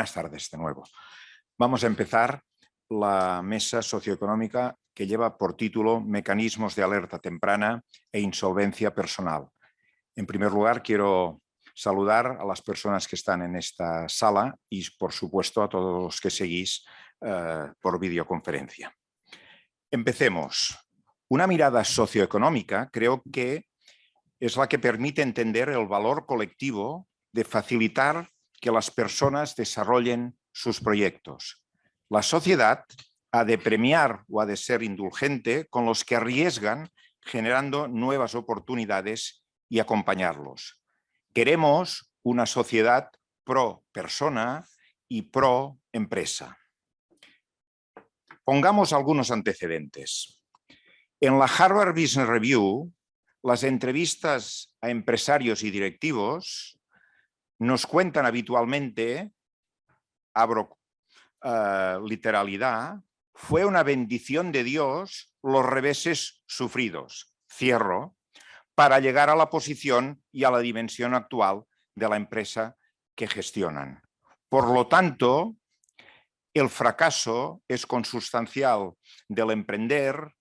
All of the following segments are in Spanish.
Buenas tardes de nuevo. Vamos a empezar la mesa socioeconómica que lleva por título Mecanismos de alerta temprana e insolvencia personal. En primer lugar, quiero saludar a las personas que están en esta sala y, por supuesto, a todos los que seguís por videoconferencia. Empecemos. Una mirada socioeconómica creo que es la que permite entender el valor colectivo de facilitar que las personas desarrollen sus proyectos. La sociedad ha de premiar o ha de ser indulgente con los que arriesgan generando nuevas oportunidades y acompañarlos. Queremos una sociedad pro persona y pro empresa. Pongamos algunos antecedentes. En la Harvard Business Review, las entrevistas a empresarios y directivos nos cuentan habitualmente, abro literalidad, fue una bendición de Dios los reveses sufridos, cierro, para llegar a la posición y a la dimensión actual de la empresa que gestionan. Por lo tanto, el fracaso es consustancial del emprender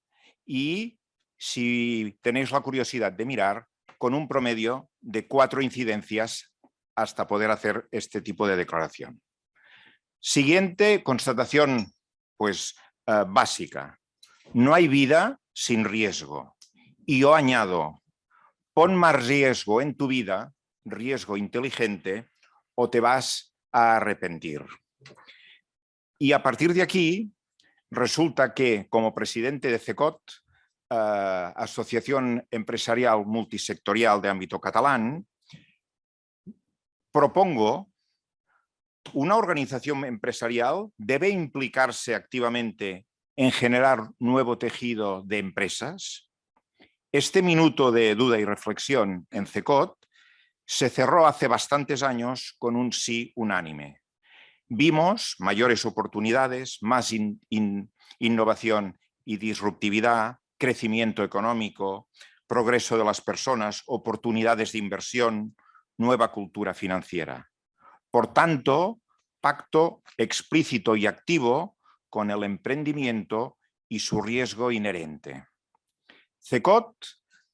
y, si tenéis la curiosidad de mirar, con un promedio de 4 incidencias hasta poder hacer este tipo de declaración. Siguiente constatación, básica. No hay vida sin riesgo. Y yo añado, pon más riesgo en tu vida, riesgo inteligente, o te vas a arrepentir. Y a partir de aquí, resulta que como presidente de CECOT, Asociación Empresarial Multisectorial de Ámbito Catalán, propongo una organización empresarial debe implicarse activamente en generar nuevo tejido de empresas. Este minuto de duda y reflexión en CECOT se cerró hace bastantes años con un sí unánime. Vimos mayores oportunidades, más innovación y disruptividad, crecimiento económico, progreso de las personas, oportunidades de inversión, nueva cultura financiera. Por tanto, pacto explícito y activo con el emprendimiento y su riesgo inherente. CECOT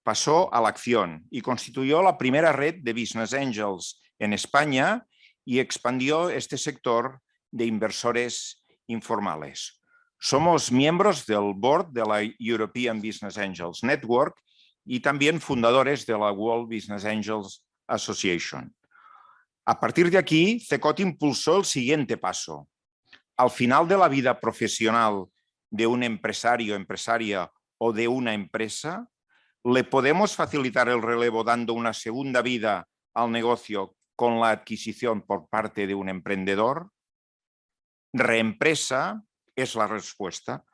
pasó a la acción y constituyó la primera red de Business Angels en España y expandió este sector de inversores informales. Somos miembros del board de la European Business Angels Network y también fundadores de la World Business Angels Association. A partir de aquí, CECOT impulsó el siguiente paso. Al final de la vida profesional de un empresario, empresaria o de una empresa, ¿le podemos facilitar el relevo dando una segunda vida al negocio con la adquisición por parte de un emprendedor? Reempresa es la respuesta.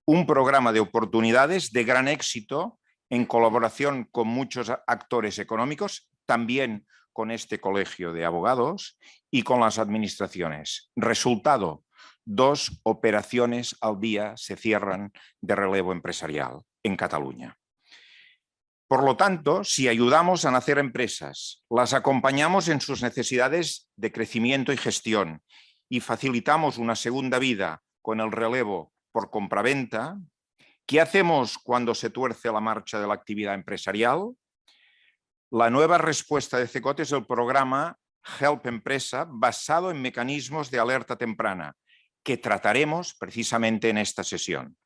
Un programa de oportunidades de gran éxito en colaboración con muchos actores económicos, también con este colegio de abogados y con las administraciones. Resultado, 2 operaciones al día se cierran de relevo empresarial en Cataluña. Por lo tanto, si ayudamos a nacer empresas, las acompañamos en sus necesidades de crecimiento y gestión y facilitamos una segunda vida con el relevo por compraventa, ¿qué hacemos cuando se tuerce la marcha de la actividad empresarial? La nueva respuesta de CECOT es el programa Help Empresa basado en mecanismos de alerta temprana que trataremos precisamente en esta sesión.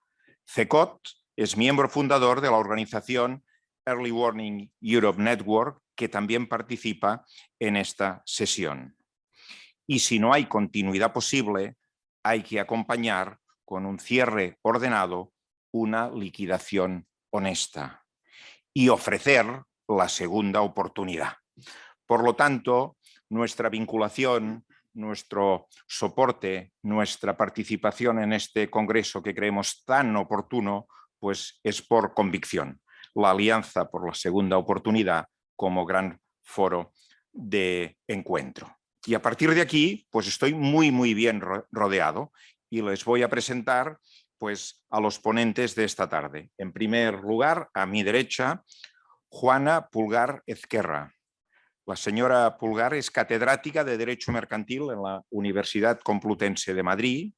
CECOT es miembro fundador de la organización Early Warning Europe Network, que también participa en esta sesión. Y si no hay continuidad posible, hay que acompañar con un cierre ordenado una liquidación honesta y ofrecer la segunda oportunidad. Por lo tanto, nuestra vinculación, nuestro soporte, nuestra participación en este congreso que creemos tan oportuno, pues es por convicción. La Alianza por la Segunda Oportunidad como gran foro de encuentro. Y a partir de aquí, pues estoy muy bien rodeado y les voy a presentar pues a los ponentes de esta tarde. En primer lugar, a mi derecha, Juana Pulgar Ezquerra, La señora Pulgar es catedrática de Derecho Mercantil en la Universidad Complutense de Madrid,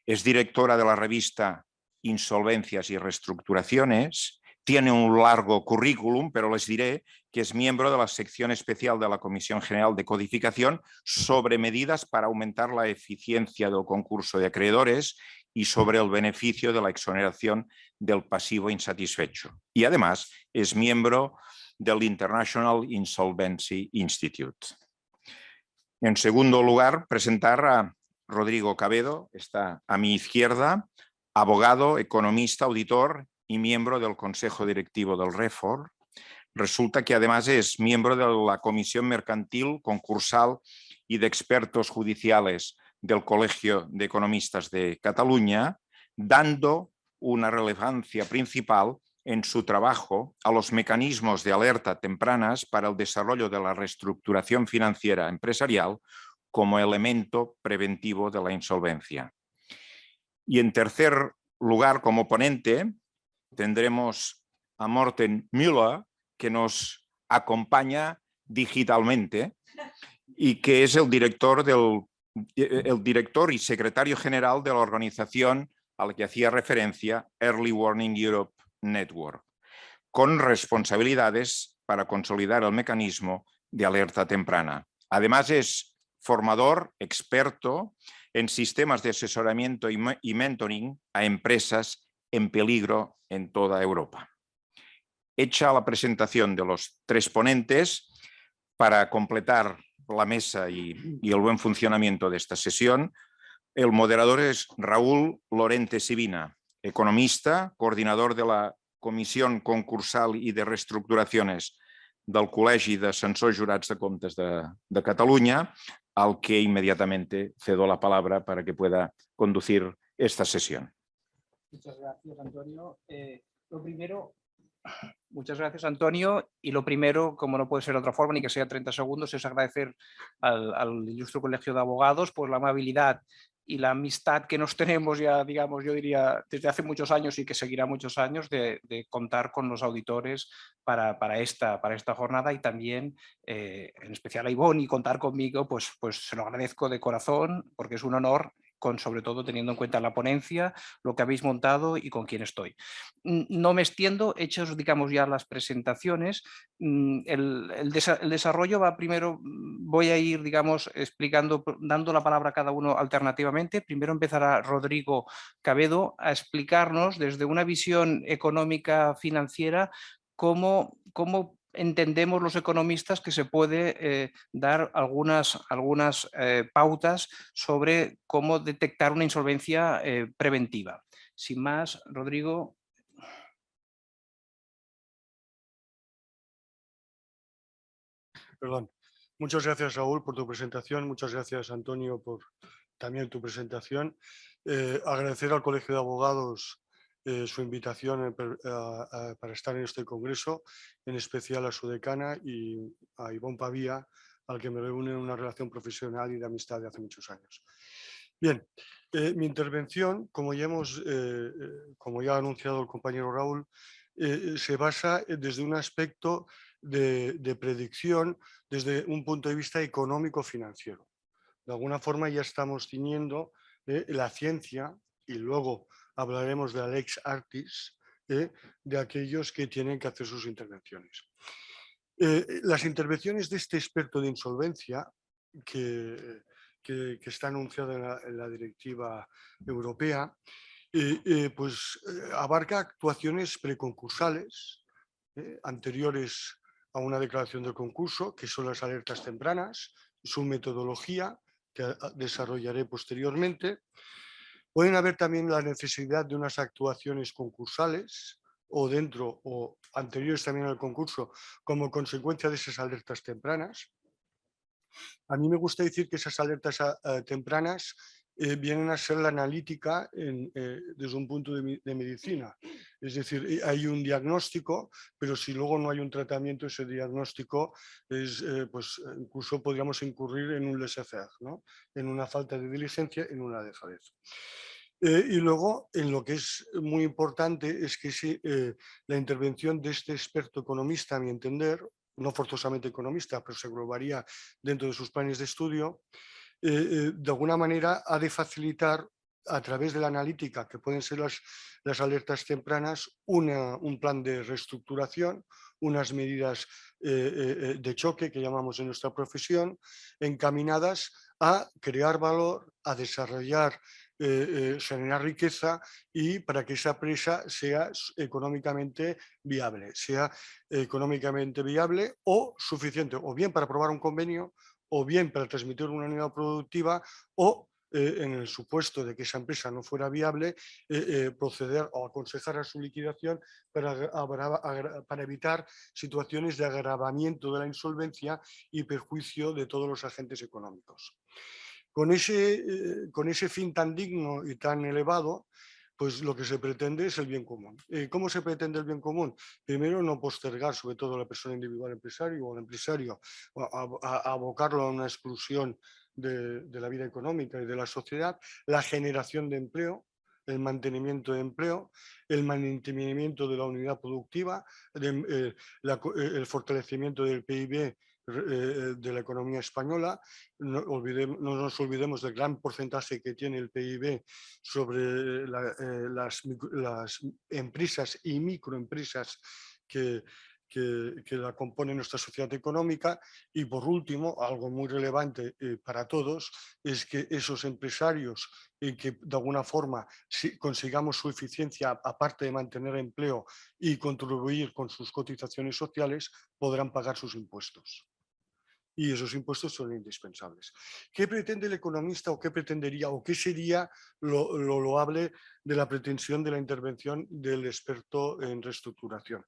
es directora de la revista Insolvencias y Reestructuraciones, tiene un largo currículum, pero les diré que es miembro de la sección especial de la Comisión General de Codificación sobre medidas para aumentar la eficiencia del concurso de acreedores y sobre el beneficio de la exoneración del pasivo insatisfecho. Y además es miembro del International Insolvency Institute. En segundo lugar, presentar a Rodrigo Cabedo, está a mi izquierda, abogado, economista, auditor y miembro del Consejo Directivo del REFOR. Resulta que además es miembro de la Comisión Mercantil, Concursal y de Expertos Judiciales del Colegio de Economistas de Cataluña, dando una relevancia principal en su trabajo a los mecanismos de alerta tempranas para el desarrollo de la reestructuración financiera empresarial como elemento preventivo de la insolvencia. Y en tercer lugar, como ponente, tendremos a Morten Müller, que nos acompaña digitalmente y que es el director y secretario general de la organización a la que hacía referencia, Early Warning Europe Network, con responsabilidades para consolidar el mecanismo de alerta temprana. Además, es formador experto en sistemas de asesoramiento y mentoring a empresas en peligro en toda Europa. Hecha la presentación de los tres ponentes, para completar la mesa y el buen funcionamiento de esta sesión, el moderador es Raúl Lorente Sibina, economista, coordinador de la Comisión Concursal i de Reestructuraciones del Col·legi d'Ascensors Jurats de Comptes de Cataluña, al que inmediatamente cedo la palabra para que pueda conducir esta sesión. Muchas gracias, Antonio. Muchas gracias, Antonio. Y lo primero, como no puede ser de otra forma, ni que sea 30 segundos, es agradecer al Ilustre Colegio de Abogados por la amabilidad y la amistad que nos tenemos ya, digamos, yo diría, desde hace muchos años y que seguirá muchos años, de contar con los auditores para esta jornada, y también, en especial a Ivonne, y contar conmigo, pues se lo agradezco de corazón, porque es un honor, sobre todo teniendo en cuenta la ponencia, lo que habéis montado y con quién estoy. No me extiendo, hechos, digamos, ya las presentaciones. El desarrollo va primero, voy a ir, digamos, explicando, dando la palabra a cada uno alternativamente. Primero empezará Rodrigo Cabedo a explicarnos desde una visión económica financiera cómo entendemos los economistas que se puede dar algunas pautas sobre cómo detectar una insolvencia preventiva. Sin más, Rodrigo. Perdón. Muchas gracias, Raúl, por tu presentación. Muchas gracias, Antonio, por también tu presentación. Agradecer al Colegio de Abogados su invitación para estar en este congreso, en especial a su decana y a Ivonne Pavía, al que me reúne en una relación profesional y de amistad de hace muchos años. Bien, mi intervención, como ya ha anunciado el compañero Raúl, se basa desde un aspecto de predicción desde un punto de vista económico-financiero. De alguna forma ya estamos ciñendo la ciencia, y luego hablaremos de la lex artis, de aquellos que tienen que hacer sus intervenciones. Las intervenciones de este experto de insolvencia, que está anunciada en la directiva europea, abarca actuaciones preconcursales anteriores a una declaración de concurso, que son las alertas tempranas, su metodología, que desarrollaré posteriormente. Pueden haber también la necesidad de unas actuaciones concursales o dentro o anteriores también al concurso como consecuencia de esas alertas tempranas. A mí me gusta decir que esas alertas tempranas vienen a ser la analítica desde un punto de medicina. Es decir, hay un diagnóstico, pero si luego no hay un tratamiento, ese diagnóstico es, incluso podríamos incurrir en un laissez-faire, ¿no? En una falta de diligencia, en una dejadez. Y luego, en lo que es muy importante, es que la intervención de este experto economista, a mi entender, no forzosamente economista, pero se englobaría dentro de sus planes de estudio, de alguna manera ha de facilitar a través de la analítica, que pueden ser las alertas tempranas, un plan de reestructuración, unas medidas de choque que llamamos en nuestra profesión, encaminadas a crear valor, a desarrollar, generar riqueza y para que esa empresa sea económicamente viable, o suficiente, o bien para aprobar un convenio, o bien para transmitir una unidad productiva, o en el supuesto de que esa empresa no fuera viable, proceder o aconsejar a su liquidación para evitar situaciones de agravamiento de la insolvencia y perjuicio de todos los agentes económicos. Con ese fin tan digno y tan elevado, pues lo que se pretende es el bien común. ¿Cómo se pretende el bien común? Primero, no postergar, sobre todo a la persona individual empresario o al empresario, a abocarlo a una exclusión de la vida económica y de la sociedad, la generación de empleo, el mantenimiento de empleo, el mantenimiento de la unidad productiva, el fortalecimiento del PIB de la economía española. No nos olvidemos del gran porcentaje que tiene el PIB sobre las empresas y microempresas que la componen nuestra sociedad económica. Y por último, algo muy relevante para todos, es que esos empresarios que de alguna forma consigamos su eficiencia, aparte de mantener empleo y contribuir con sus cotizaciones sociales, podrán pagar sus impuestos. Y esos impuestos son indispensables. ¿Qué pretende el economista o qué pretendería o qué sería lo loable de la pretensión de la intervención del experto en reestructuración?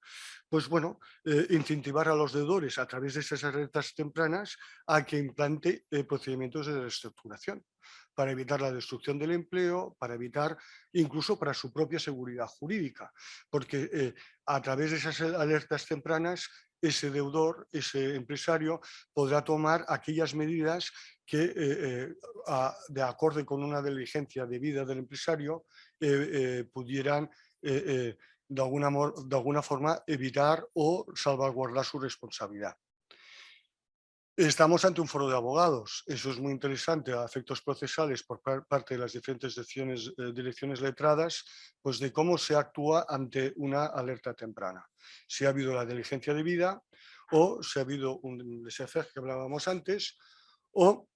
Pues bueno, incentivar a los deudores a través de esas alertas tempranas a que implante procedimientos de reestructuración para evitar la destrucción del empleo, para evitar incluso para su propia seguridad jurídica, porque a través de esas alertas tempranas ese deudor, ese empresario, podrá tomar aquellas medidas que, de acuerdo con una diligencia debida del empresario, pudieran de alguna forma evitar o salvaguardar su responsabilidad. Estamos ante un foro de abogados. Eso es muy interesante a efectos procesales por parte de las diferentes direcciones letradas, pues de cómo se actúa ante una alerta temprana. Si ha habido la diligencia debida o si ha habido un laissez-faire que hablábamos antes, o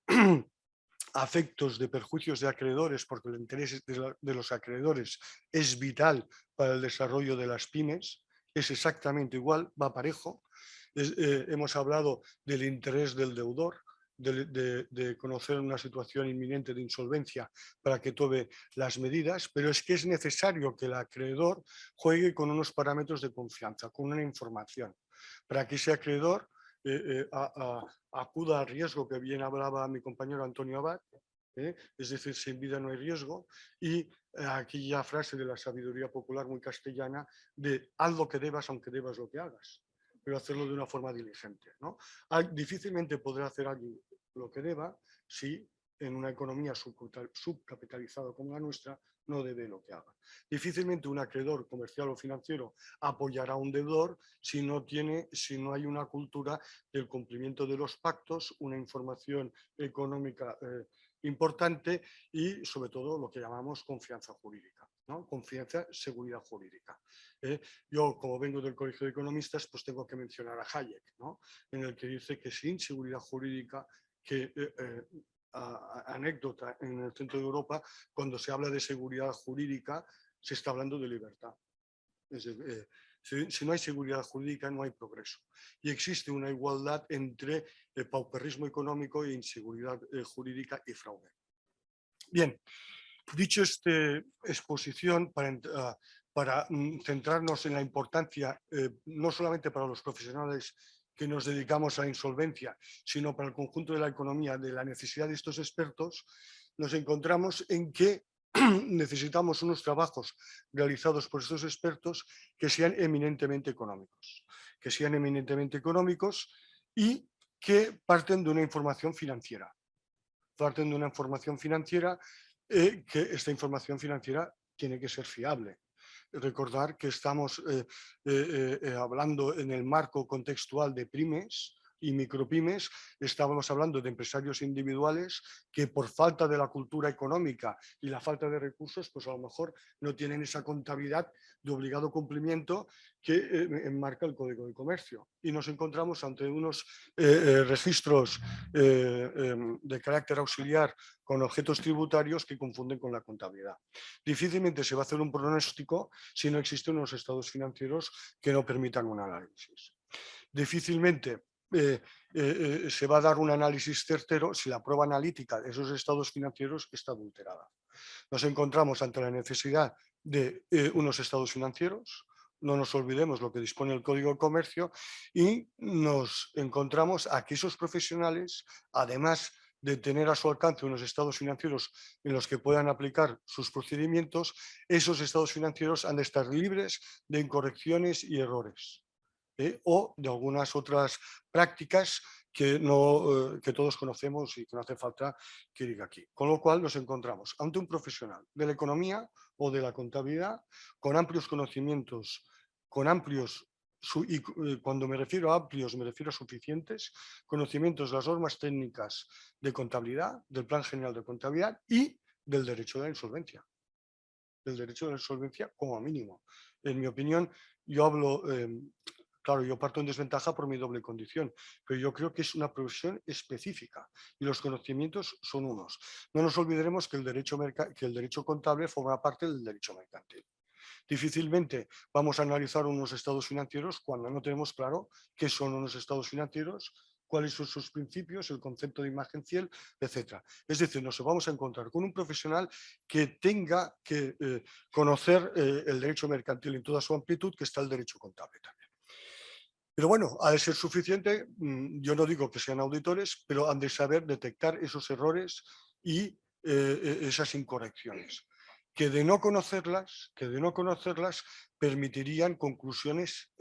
a efectos de perjuicios de acreedores, porque el interés de los acreedores es vital para el desarrollo de las pymes, es exactamente igual, va parejo. Hemos hablado del interés del deudor, de conocer una situación inminente de insolvencia para que tome las medidas, pero es que es necesario que el acreedor juegue con unos parámetros de confianza, con una información, para que ese acreedor acuda al riesgo que bien hablaba mi compañero Antonio Abad, es decir, sin vida no hay riesgo, y aquella frase de la sabiduría popular muy castellana de haz lo que debas aunque debas lo que hagas, pero hacerlo de una forma diligente, ¿no? Difícilmente podrá hacer alguien lo que deba si en una economía subcapitalizada como la nuestra no debe lo que haga. Difícilmente un acreedor comercial o financiero apoyará a un deudor si no hay una cultura del cumplimiento de los pactos, una información económica importante y sobre todo lo que llamamos confianza jurídica, ¿no? Confianza, seguridad jurídica. Yo, como vengo del Colegio de Economistas, pues tengo que mencionar a Hayek, ¿no? En el que dice que sin seguridad jurídica, que anécdota en el centro de Europa, cuando se habla de seguridad jurídica, se está hablando de libertad. Si no hay seguridad jurídica, no hay progreso. Y existe una igualdad entre el pauperismo económico e inseguridad jurídica y fraude. Bien, dicho esta exposición, para centrarnos en la importancia, no solamente para los profesionales que nos dedicamos a la insolvencia, sino para el conjunto de la economía, de la necesidad de estos expertos, nos encontramos en que necesitamos unos trabajos realizados por estos expertos que sean eminentemente económicos y que parten de una información financiera. Parten de una información financiera que esta información financiera tiene que ser fiable. recordar que estamos hablando en el marco contextual de pymes y micropymes. Estábamos hablando de empresarios individuales que por falta de la cultura económica y la falta de recursos, pues a lo mejor no tienen esa contabilidad de obligado cumplimiento que enmarca el Código de Comercio. Y nos encontramos ante unos registros de carácter auxiliar con objetos tributarios que confunden con la contabilidad. Difícilmente se va a hacer un pronóstico si no existen unos estados financieros que no permitan un análisis. Difícilmente se va a dar un análisis certero si la prueba analítica de esos estados financieros está adulterada. Nos encontramos ante la necesidad de unos estados financieros. No nos olvidemos lo que dispone el Código de Comercio, y nos encontramos a que esos profesionales, además de tener a su alcance unos estados financieros en los que puedan aplicar sus procedimientos, esos estados financieros han de estar libres de incorrecciones y errores, o de algunas otras prácticas que todos conocemos y que no hace falta que diga aquí. Con lo cual nos encontramos ante un profesional de la economía o de la contabilidad con amplios conocimientos, y cuando me refiero a amplios me refiero a suficientes conocimientos de las normas técnicas de contabilidad, del Plan General de Contabilidad y del derecho de la insolvencia. Del derecho de la insolvencia como mínimo. En mi opinión, yo hablo... Claro, yo parto en desventaja por mi doble condición, pero yo creo que es una profesión específica y los conocimientos son unos. No nos olvidaremos que el derecho contable forma parte del derecho mercantil. Difícilmente vamos a analizar unos estados financieros cuando no tenemos claro qué son unos estados financieros, cuáles son sus principios, el concepto de imagen fiel, etc. Es decir, nos vamos a encontrar con un profesional que tenga que conocer el derecho mercantil en toda su amplitud, que está el derecho contable también. Pero bueno, ha de ser suficiente, yo no digo que sean auditores, pero han de saber detectar esos errores y esas incorrecciones, que de no conocerlas permitirían conclusiones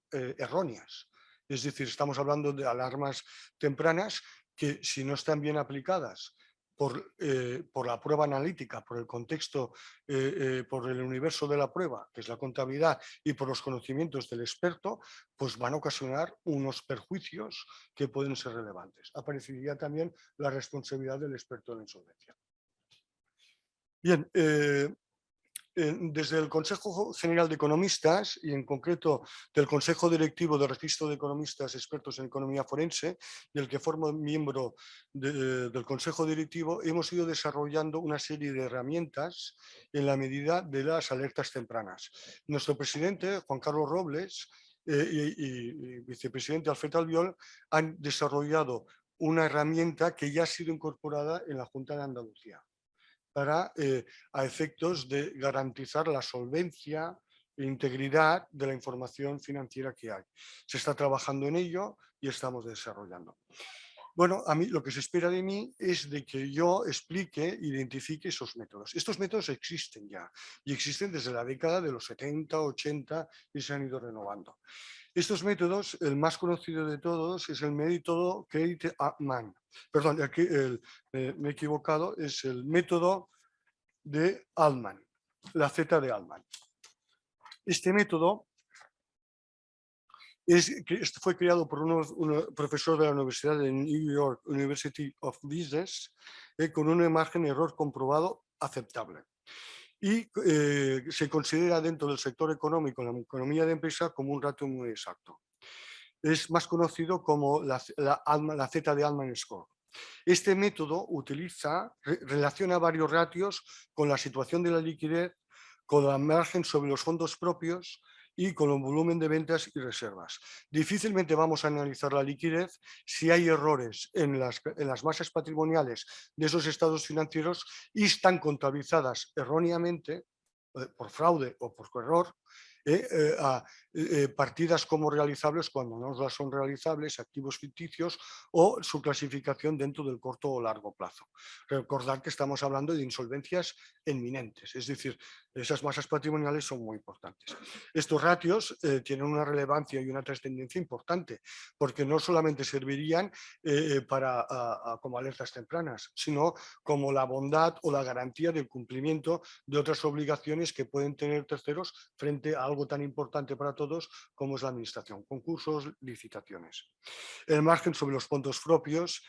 erróneas. Es decir, estamos hablando de alarmas tempranas que, si no están bien aplicadas por la prueba analítica, por el contexto, por el universo de la prueba, que es la contabilidad, y por los conocimientos del experto, pues van a ocasionar unos perjuicios que pueden ser relevantes. Aparecería también la responsabilidad del experto en la insolvencia. Bien, desde el Consejo General de Economistas, y en concreto del Consejo Directivo del Registro de Economistas Expertos en Economía Forense, del que formo miembro del Consejo Directivo, hemos ido desarrollando una serie de herramientas en la medida de las alertas tempranas. Nuestro presidente, Juan Carlos Robles, y vicepresidente Alfredo Albiol han desarrollado una herramienta que ya ha sido incorporada en la Junta de Andalucía, para, a efectos de garantizar la solvencia e integridad de la información financiera que hay. Se está trabajando en ello y estamos desarrollando. Bueno, a mí lo que se espera de mí es de que yo explique, identifique esos métodos. Estos métodos existen ya y existen desde la década de los 70, 80 y se han ido renovando. Estos métodos, el más conocido de todos es el método Credit-Mann. Perdón, aquí me he equivocado, es el método de Altman, la Z de Altman. Este método fue creado por un profesor de la Universidad de New York, University of Business, con un margen de error comprobado aceptable. Y se considera dentro del sector económico, en la economía de empresa, como un ratio muy exacto. Es más conocido como la Z de Altman Score. Este método relaciona varios ratios con la situación de la liquidez, con la margen sobre los fondos propios y con el volumen de ventas y reservas. Difícilmente vamos a analizar la liquidez si hay errores en las masas patrimoniales de esos estados financieros y están contabilizadas erróneamente, por fraude o por error, a partidas como realizables cuando no las son realizables, activos ficticios o su clasificación dentro del corto o largo plazo. Recordar que estamos hablando de insolvencias inminentes, es decir, esas masas patrimoniales son muy importantes. Estos ratios tienen una relevancia y una trascendencia importante, porque no solamente servirían como alertas tempranas, sino como la bondad o la garantía del cumplimiento de otras obligaciones que pueden tener terceros frente a algo tan importante para todos como es la administración, concursos, licitaciones. El margen sobre los fondos propios,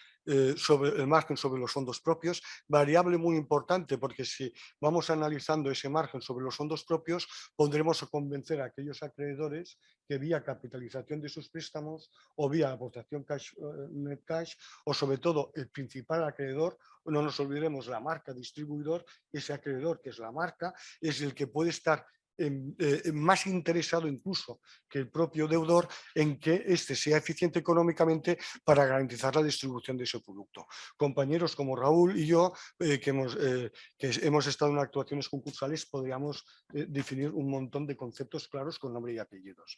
variable muy importante, porque si vamos analizando ese margen sobre los fondos propios, podremos convencer a aquellos acreedores que vía capitalización de sus préstamos o vía aportación net cash, o sobre todo el principal acreedor, no nos olvidemos la marca distribuidor, ese acreedor que es la marca, es el que puede estar más interesado incluso que el propio deudor en que éste sea eficiente económicamente para garantizar la distribución de ese producto. Compañeros como Raúl y yo, que hemos estado en actuaciones concursales, podríamos definir un montón de conceptos claros con nombre y apellidos.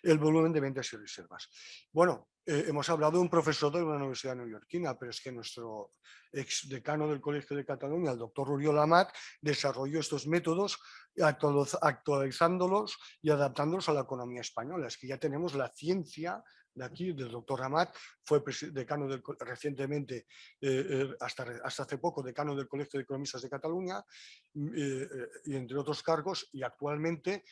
El volumen de ventas y reservas. Bueno, hemos hablado de un profesor de una universidad neoyorquina, pero es que nuestro ex decano del Colegio de Cataluña, el doctor Oriol Amat, desarrolló estos métodos actualizándolos y adaptándolos a la economía española. Es que ya tenemos la ciencia de aquí, del doctor Amat, fue decano recientemente, hasta hace poco, decano del Colegio de Economistas de Cataluña, y entre otros cargos, y actualmente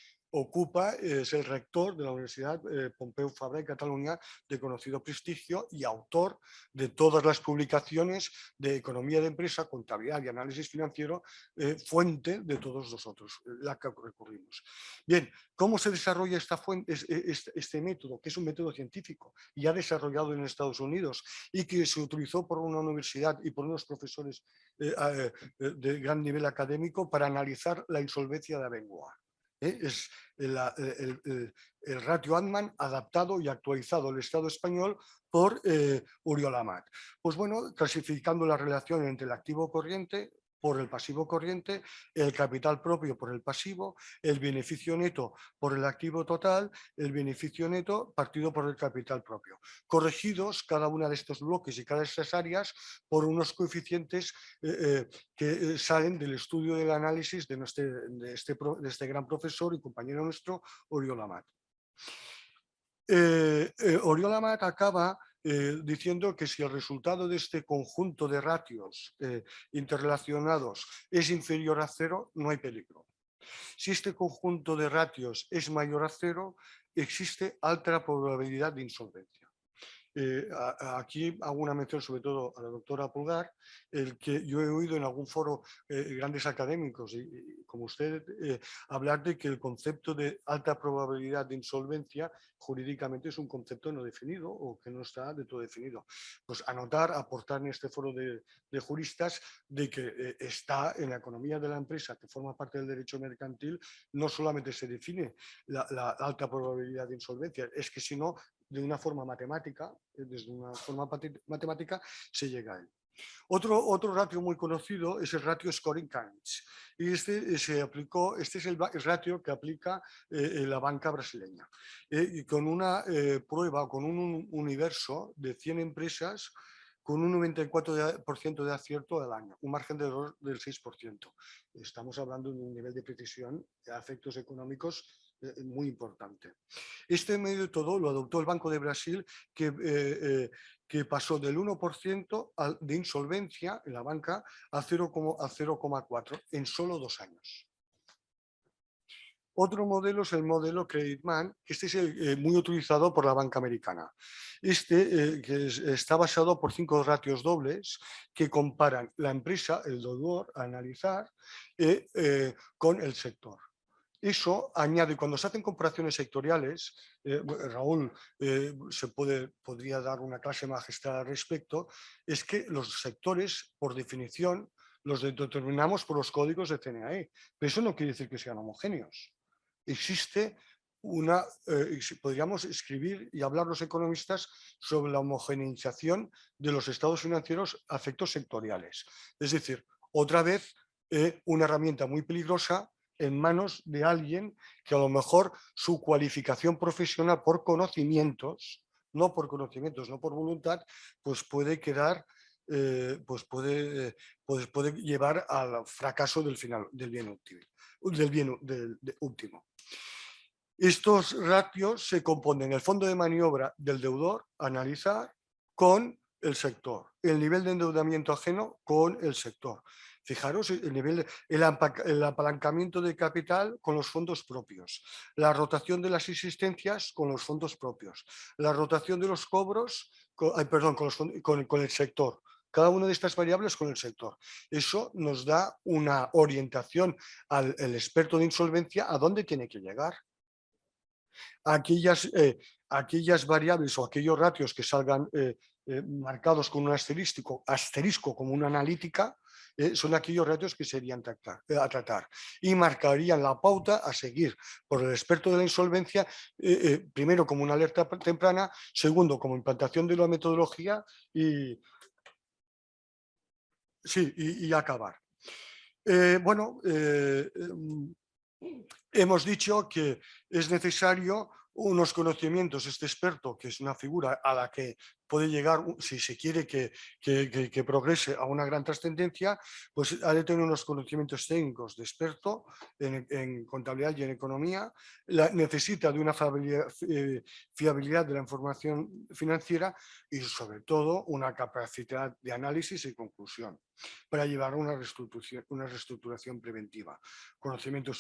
es el rector de la Universidad Pompeu Fabra de Cataluña, de conocido prestigio y autor de todas las publicaciones de economía de empresa, contabilidad y análisis financiero, fuente de todos nosotros, la que recurrimos. Bien, ¿cómo se desarrolla este método? Que es un método científico, ya desarrollado en Estados Unidos y que se utilizó por una universidad y por unos profesores de gran nivel académico para analizar la insolvencia de Abengoa. Es el ratio Altman adaptado y actualizado al Estado español por Oriol Amat. Pues bueno, clasificando la relación entre el activo corriente por el pasivo corriente, el capital propio por el pasivo, el beneficio neto por el activo total, el beneficio neto partido por el capital propio. Corregidos cada una de estos bloques y cada de estas áreas por unos coeficientes que salen del estudio del análisis de este gran profesor y compañero nuestro, Oriol Amat. Oriol Amat acaba diciendo que si el resultado de este conjunto de ratios interrelacionados es inferior a cero, no hay peligro. Si este conjunto de ratios es mayor a cero, existe alta probabilidad de insolvencia. Aquí hago una mención sobre todo a la doctora Pulgar, el que yo he oído en algún foro grandes académicos y como usted hablar de que el concepto de alta probabilidad de insolvencia jurídicamente es un concepto no definido o que no está de todo definido. Pues aportar en este foro de juristas de que está en la economía de la empresa que forma parte del derecho mercantil, no solamente se define la alta probabilidad de insolvencia, es que si no de una forma matemática, desde una forma matemática se llega a él. Otro ratio muy conocido es el ratio Scoring Cairns. Y este es el ratio que aplica la banca brasileña. Y con una prueba, con un universo de 100 empresas, con un 94% de acierto al año, un margen de error del 6%. Estamos hablando de un nivel de precisión a efectos económicos muy importante. Este método lo adoptó el Banco de Brasil, que pasó del 1% de insolvencia en la banca a 0,4 en solo 2 años. Otro modelo es el modelo Creditman, que este es muy utilizado por la banca americana. Que está basado por 5 ratios dobles que comparan la empresa, el deudor a analizar, con el sector. Eso añade, cuando se hacen comparaciones sectoriales, Raúl podría dar una clase magistral al respecto, es que los sectores, por definición, los determinamos por los códigos de CNAE, pero eso no quiere decir que sean homogéneos. Existe podríamos escribir y hablar los economistas sobre la homogeneización de los estados financieros a efectos sectoriales. Es decir, otra vez, una herramienta muy peligrosa en manos de alguien que a lo mejor su cualificación profesional por conocimientos, no por voluntad, pues puede quedar, pues puede llevar al fracaso del bien último. Estos ratios se componen el fondo de maniobra del deudor a analizar con el sector, el nivel de endeudamiento ajeno con el sector. Fijaros el apalancamiento de capital con los fondos propios, la rotación de las existencias con los fondos propios, la rotación de los cobros con el sector. Cada una de estas variables con el sector. Eso nos da una orientación al experto de insolvencia a dónde tiene que llegar. Aquellas variables o aquellos ratios que salgan marcados con un asterisco como una analítica, son aquellos ratios que serían a tratar y marcarían la pauta a seguir por el experto de la insolvencia, primero como una alerta temprana, segundo como implantación de la metodología y acabar. Hemos dicho que es necesario unos conocimientos, este experto, que es una figura a la que puede llegar, si se quiere que progrese a una gran trascendencia, pues ha de tener unos conocimientos técnicos de experto en contabilidad y en economía, necesita de una fiabilidad de la información financiera y sobre todo una capacidad de análisis y conclusión para llevar a una reestructuración preventiva. Conocimientos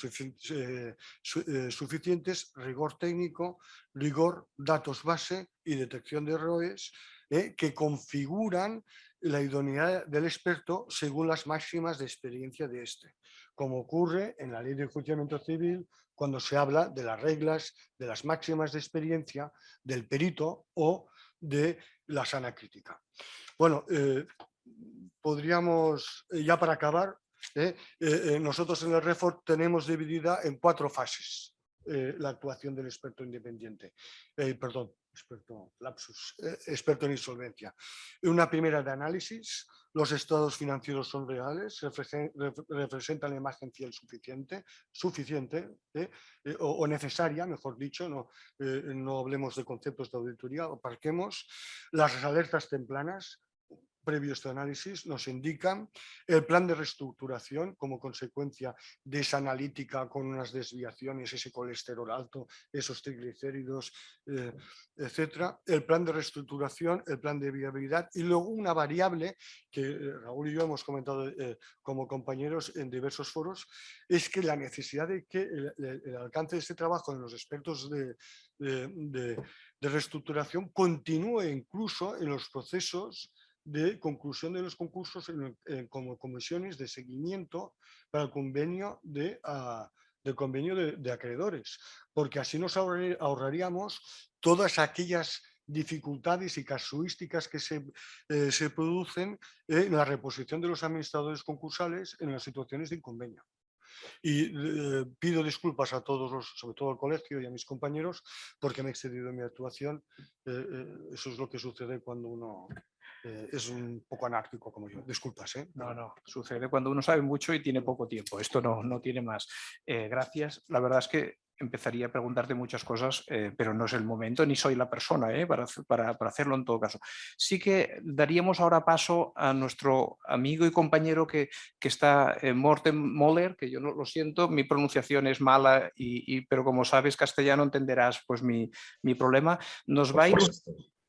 suficientes, rigor técnico, rigor, datos base y detección de errores que configuran la idoneidad del experto según las máximas de experiencia de este, como ocurre en la Ley de Enjuiciamiento Civil cuando se habla de las reglas, de las máximas de experiencia del perito o de la sana crítica. Bueno, podríamos, ya para acabar, nosotros en el REFORT tenemos dividida en 4 fases la actuación del experto independiente, experto en insolvencia. Una primera de análisis, los estados financieros son reales, representan la imagen fiel suficiente o necesaria, mejor dicho, no hablemos de conceptos de auditoría, aparquemos. Las alertas tempranas, previo a este análisis, nos indican el plan de reestructuración como consecuencia de esa analítica con unas desviaciones, ese colesterol alto, esos triglicéridos, etcétera. El plan de reestructuración, el plan de viabilidad y luego una variable que Raúl y yo hemos comentado como compañeros en diversos foros, es que la necesidad de que el alcance de este trabajo de los expertos de reestructuración continúe incluso en los procesos de conclusión de los concursos como comisiones de seguimiento para el convenio de acreedores, porque así nos ahorraríamos todas aquellas dificultades y casuísticas que se producen en la reposición de los administradores concursales en las situaciones de inconvenio. Y pido disculpas a todos, sobre todo al colegio y a mis compañeros, porque me he excedido en mi actuación. Eso es lo que sucede cuando uno es un poco anárquico como yo. Disculpas, ¿eh? No, sucede cuando uno sabe mucho y tiene poco tiempo. Esto no tiene más. Gracias. La verdad es que empezaría a preguntarte muchas cosas, pero no es el momento, ni soy la persona para hacerlo en todo caso. Sí que daríamos ahora paso a nuestro amigo y compañero que está, Morten Moller, que yo no lo siento, mi pronunciación es mala, pero como sabes castellano entenderás pues mi problema. Nos va a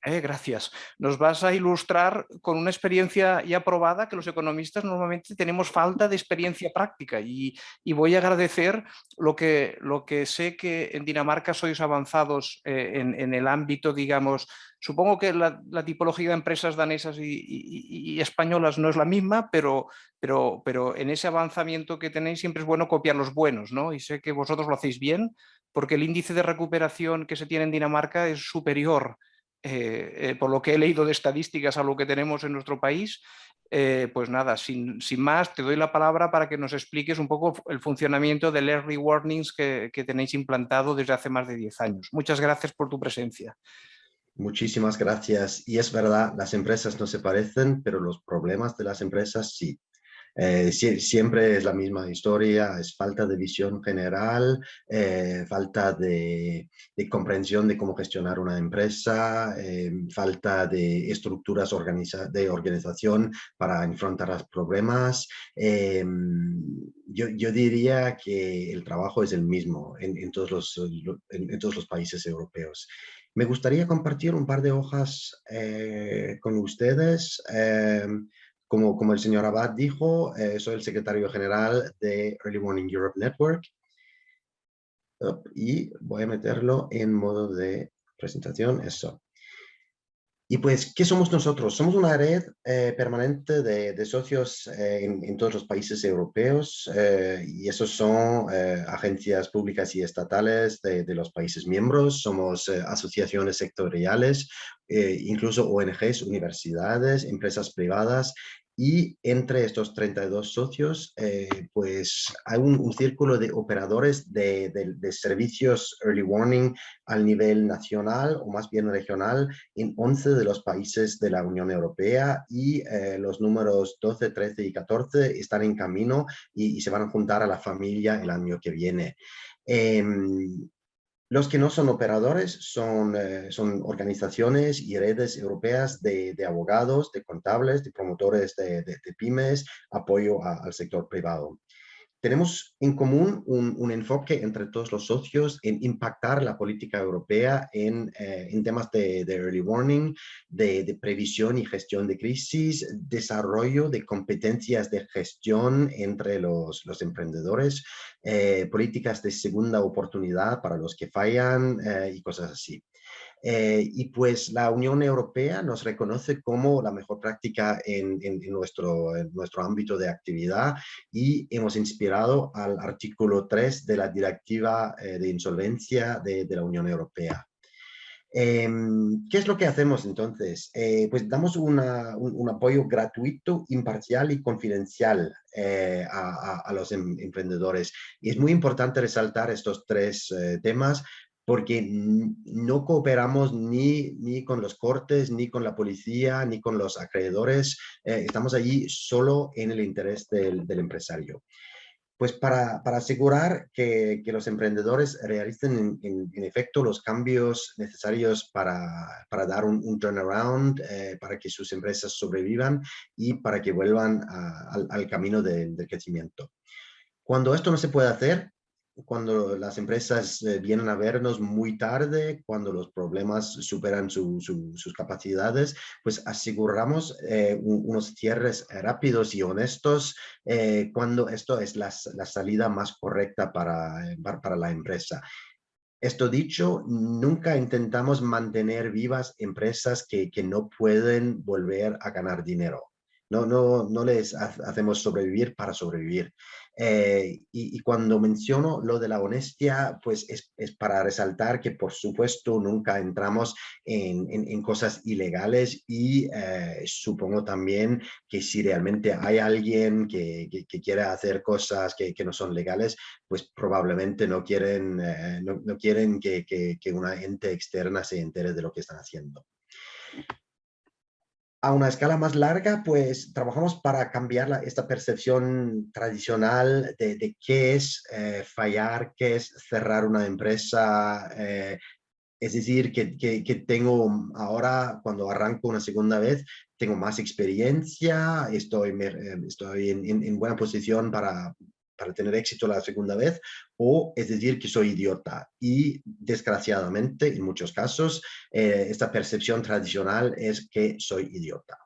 gracias. Nos vas a ilustrar con una experiencia ya probada, que los economistas normalmente tenemos falta de experiencia práctica y voy a agradecer lo que sé que en Dinamarca sois avanzados en el ámbito, digamos, supongo que la tipología de empresas danesas y españolas no es la misma, pero en ese avanzamiento que tenéis siempre es bueno copiar los buenos, ¿no? Y sé que vosotros lo hacéis bien porque el índice de recuperación que se tiene en Dinamarca es superior, por lo que he leído de estadísticas, a lo que tenemos en nuestro país. Pues nada, sin más, te doy la palabra para que nos expliques un poco el funcionamiento del Early Warnings que tenéis implantado desde hace más de 10 años. Muchas gracias por tu presencia. Muchísimas gracias. Y es verdad, las empresas no se parecen, pero los problemas de las empresas sí. Siempre es la misma historia, es falta de visión general, falta de comprensión de cómo gestionar una empresa, falta de estructuras de organización para enfrentar los problemas. Yo diría que el trabajo es el mismo en todos los países europeos. Me gustaría compartir un par de hojas con ustedes. Como el señor Abad dijo, soy el secretario general de Early Warning Europe Network. Y voy a meterlo en modo de presentación, eso. Y pues, ¿qué somos nosotros? Somos una red permanente de socios en todos los países europeos y esos son agencias públicas y estatales de los países miembros, somos asociaciones sectoriales, incluso ONGs, universidades, empresas privadas. Y entre estos 32 socios, pues hay un círculo de operadores de servicios Early Warning al nivel nacional o más bien regional en 11 de los países de la Unión Europea y los números 12, 13 y 14 están en camino y se van a juntar a la familia el año que viene. Los que no son operadores son organizaciones y redes europeas de abogados, de contables, de promotores de pymes, apoyo al sector privado. Tenemos en común un enfoque entre todos los socios en impactar la política europea en temas de early warning, de previsión y gestión de crisis, desarrollo de competencias de gestión entre los emprendedores, políticas de segunda oportunidad para los que fallan y cosas así. Y pues la Unión Europea nos reconoce como la mejor práctica en nuestro ámbito de actividad y hemos inspirado al artículo 3 de la Directiva de Insolvencia de la Unión Europea. ¿Qué es lo que hacemos entonces? Pues damos un apoyo gratuito, imparcial y confidencial a los emprendedores. Y es muy importante resaltar estos tres temas porque no cooperamos ni con los cortes, ni con la policía, ni con los acreedores. Estamos allí solo en el interés del empresario. Pues para asegurar que los emprendedores realicen en efecto los cambios necesarios para dar un turnaround, para que sus empresas sobrevivan y para que vuelvan al camino del crecimiento. Cuando esto no se puede hacer, cuando las empresas vienen a vernos muy tarde, cuando los problemas superan sus capacidades, pues aseguramos unos cierres rápidos y honestos cuando esto es la salida más correcta para la empresa. Esto dicho, nunca intentamos mantener vivas empresas que no pueden volver a ganar dinero. No les hacemos sobrevivir para sobrevivir. Y cuando menciono lo de la honestidad, pues es para resaltar que por supuesto nunca entramos en cosas ilegales y supongo también que si realmente hay alguien que quiera hacer cosas que no son legales, pues probablemente no quieren que una ente externa se entere de lo que están haciendo. A una escala más larga, pues trabajamos para cambiar esta percepción tradicional de qué es fallar, qué es cerrar una empresa. Es decir, que tengo ahora, cuando arranco una segunda vez, tengo más experiencia, estoy en buena posición para tener éxito la segunda vez, o es decir, que soy idiota. Y desgraciadamente, en muchos casos, esta percepción tradicional es que soy idiota.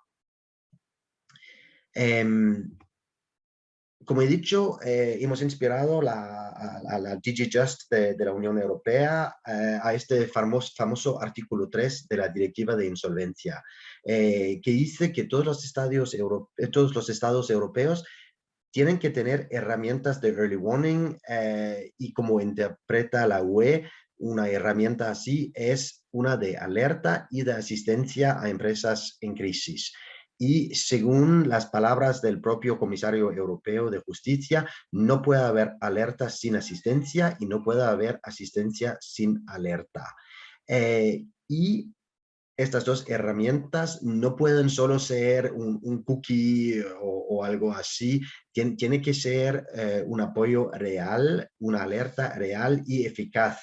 Como he dicho, hemos inspirado a la DG Just de la Unión Europea a este famoso artículo 3 de la Directiva de Insolvencia, que dice que todos los estados europeos tienen que tener herramientas de early warning y como interpreta la UE, una herramienta así es una de alerta y de asistencia a empresas en crisis. Y según las palabras del propio Comisario Europeo de Justicia, no puede haber alerta sin asistencia y no puede haber asistencia sin alerta. Y estas dos herramientas no pueden solo ser un cookie o algo así, tiene que ser un apoyo real, una alerta real y eficaz.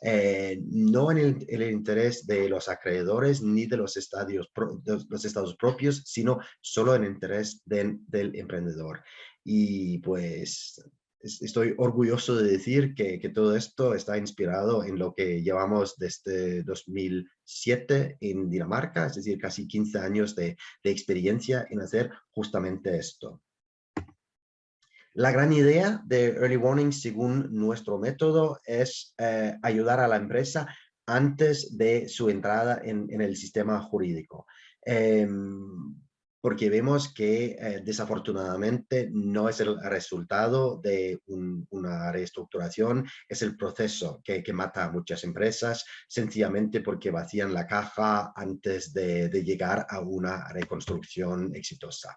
No en el interés de los acreedores ni de los estados propios, sino solo en el interés del emprendedor. Y pues estoy orgulloso de decir que todo esto está inspirado en lo que llevamos desde 2007 en Dinamarca, es decir, casi 15 años de experiencia en hacer justamente esto. La gran idea de Early Warning, según nuestro método, es ayudar a la empresa antes de su entrada en el sistema jurídico. Porque vemos que desafortunadamente no es el resultado de una reestructuración, es el proceso que mata a muchas empresas, sencillamente porque vacían la caja antes de llegar a una reconstrucción exitosa.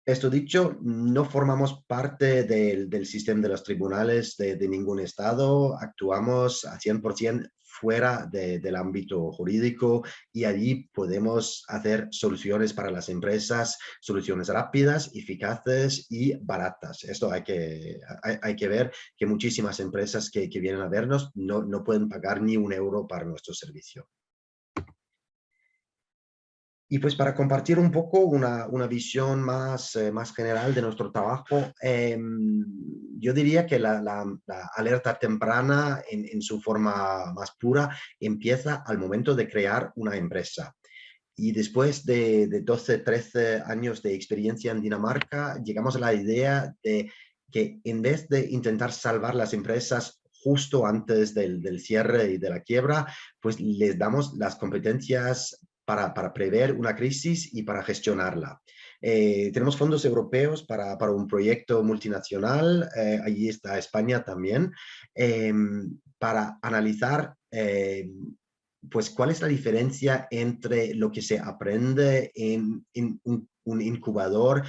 Esto dicho, no formamos parte del sistema de los tribunales de ningún estado, actuamos a 100% fuera del ámbito jurídico y allí podemos hacer soluciones para las empresas, soluciones rápidas, eficaces y baratas. Esto hay que ver que muchísimas empresas que vienen a vernos no pueden pagar ni un euro para nuestro servicio. Y pues para compartir un poco una visión más general de nuestro trabajo, yo diría que la alerta temprana en su forma más pura empieza al momento de crear una empresa. Y después de 12, 13 años de experiencia en Dinamarca, llegamos a la idea de que en vez de intentar salvar las empresas justo antes del cierre y de la quiebra, pues les damos las competencias para prever una crisis y para gestionarla. Tenemos fondos europeos para un proyecto multinacional, allí está España también, para analizar pues cuál es la diferencia entre lo que se aprende en un incubador,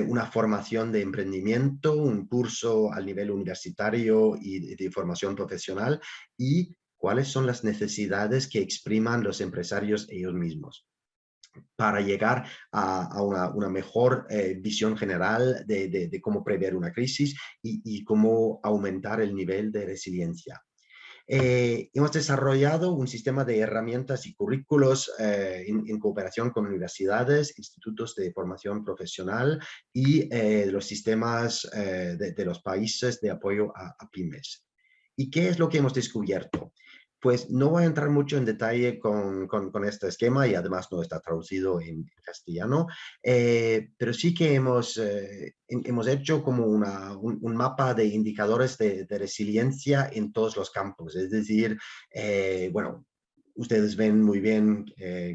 una formación de emprendimiento, un curso al nivel universitario y de formación profesional, y cuáles son las necesidades que expriman los empresarios ellos mismos para llegar a una mejor visión general de cómo prever una crisis y cómo aumentar el nivel de resiliencia. Hemos desarrollado un sistema de herramientas y currículos en cooperación con universidades, institutos de formación profesional y los sistemas de los países de apoyo a pymes. ¿Y qué es lo que hemos descubierto? Pues no voy a entrar mucho en detalle con este esquema y además no está traducido en castellano, pero sí que hemos hecho como un mapa de indicadores de resiliencia en todos los campos. Es decir, bueno, ustedes ven muy bien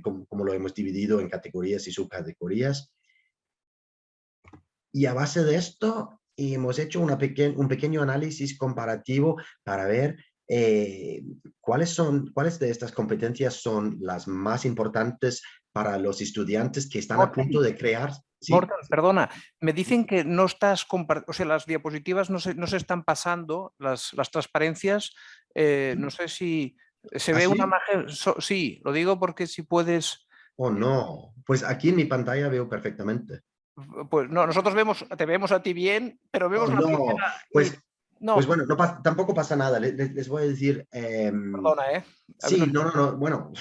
cómo lo hemos dividido en categorías y subcategorías. Y a base de esto hemos hecho un pequeño análisis comparativo para ver cuáles de estas competencias son las más importantes para los estudiantes que están a punto de crear. ¿Sí? Morten, perdona, me dicen que no estás compartiendo, o sea, las diapositivas no se están pasando, las transparencias, no sé si se ve una imagen, sí, lo digo porque si puedes... Oh, no, pues aquí en mi pantalla veo perfectamente. Pues no, nosotros te vemos a ti bien, pero vemos la primera... Pues, no, pues bueno, tampoco pasa nada. Les voy a decir... perdona, ¿eh? Sí, no, bueno,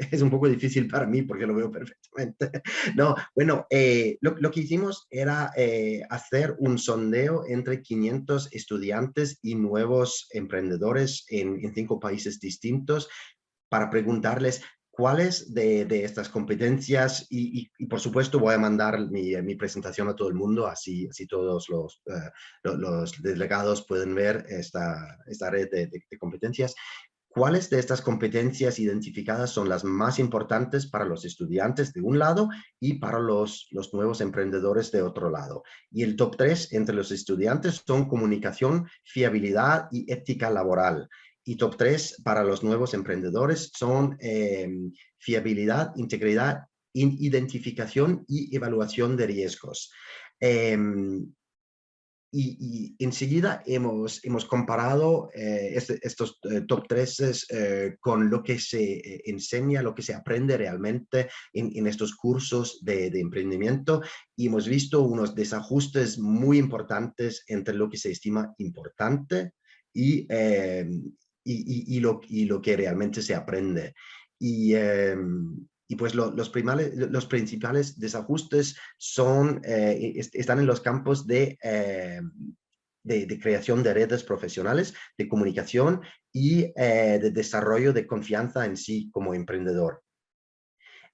es un poco difícil para mí porque lo veo perfectamente. No, bueno, lo que hicimos era hacer un sondeo entre 500 estudiantes y nuevos emprendedores en 5 países distintos para preguntarles cuáles de estas competencias, y por supuesto voy a mandar mi presentación a todo el mundo, así todos los delegados pueden ver esta red de competencias. ¿Cuáles de estas competencias identificadas son las más importantes para los estudiantes de un lado y para los nuevos emprendedores de otro lado? Y el top 3 entre los estudiantes son comunicación, fiabilidad y ética laboral. Y top 3 para los nuevos emprendedores son fiabilidad, integridad, identificación y evaluación de riesgos. Y enseguida hemos comparado estos top 3 con lo que se enseña, lo que se aprende realmente en estos cursos de emprendimiento, y hemos visto unos desajustes muy importantes entre lo que se estima importante y lo que realmente se aprende. Y pues los principales desajustes están en los campos de creación de redes profesionales, de comunicación y de desarrollo de confianza en sí como emprendedor.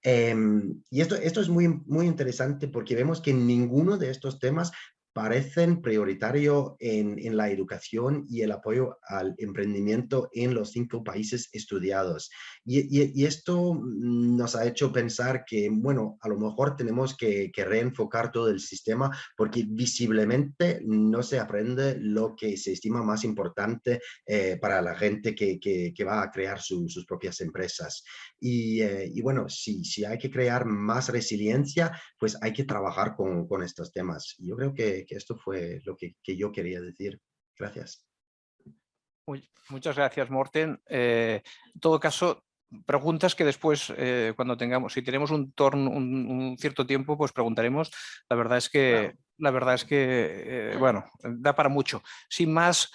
Y esto es muy interesante porque vemos que ninguno de estos temas parecen prioritario en la educación y el apoyo al emprendimiento en los 5 países estudiados. Y esto nos ha hecho pensar que, bueno, a lo mejor tenemos que reenfocar todo el sistema, porque visiblemente no se aprende lo que se estima más importante para la gente que va a crear sus propias empresas. Y bueno, si hay que crear más resiliencia, pues hay que trabajar con estos temas. Y yo creo que esto fue lo que yo quería decir. Gracias. Muchas gracias, Morten. En todo caso, preguntas que después, cuando tengamos, si tenemos un cierto tiempo, pues preguntaremos. La verdad es que, bueno, da para mucho. Sin más,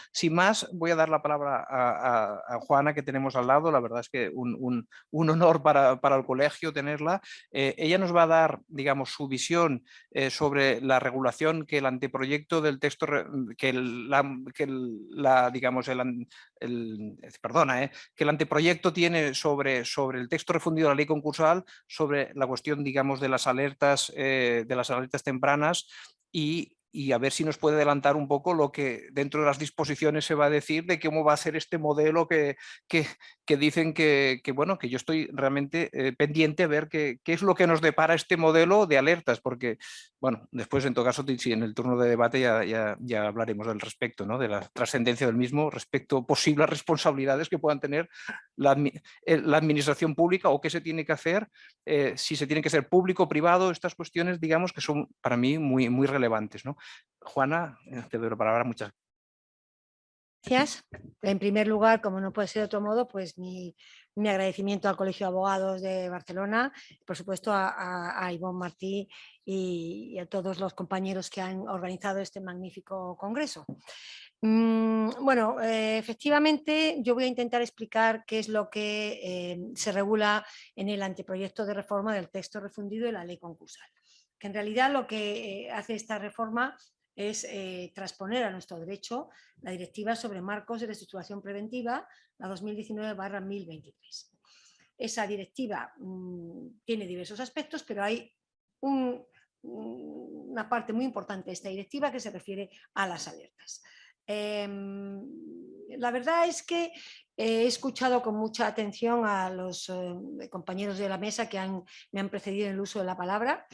voy a dar la palabra a Juana, que tenemos al lado. La verdad es que un honor para el colegio tenerla. Ella nos va a dar, digamos, su visión sobre la regulación que el anteproyecto del texto, que el anteproyecto tiene sobre el texto refundido de la ley concursal, sobre la cuestión, digamos, de las alertas tempranas, y a ver si nos puede adelantar un poco lo que dentro de las disposiciones se va a decir de cómo va a ser este modelo que dicen bueno, que yo estoy realmente pendiente a ver qué es lo que nos depara este modelo de alertas, porque, bueno, después en todo caso, si en el turno de debate ya hablaremos del respecto, ¿no? De la trascendencia del mismo respecto a posibles responsabilidades que puedan tener la administración pública, o qué se tiene que hacer, si se tiene que ser público o privado. Estas cuestiones, digamos, que son para mí muy, muy relevantes, ¿no? Juana, te doy la palabra. Muchas gracias. En primer lugar, como no puede ser de otro modo, pues mi agradecimiento al Colegio de Abogados de Barcelona, por supuesto a Ivonne Martí y a todos los compañeros que han organizado este magnífico congreso. Bueno, efectivamente yo voy a intentar explicar qué es lo que se regula en el anteproyecto de reforma del texto refundido de la ley concursal, que en realidad lo que hace esta reforma es transponer a nuestro derecho la Directiva sobre Marcos de Reestructuración Preventiva, la 2019/1023. Esa directiva tiene diversos aspectos, pero hay una parte muy importante de esta directiva que se refiere a las alertas. La verdad es que he escuchado con mucha atención a los compañeros de la mesa que me han precedido en el uso de la palabra.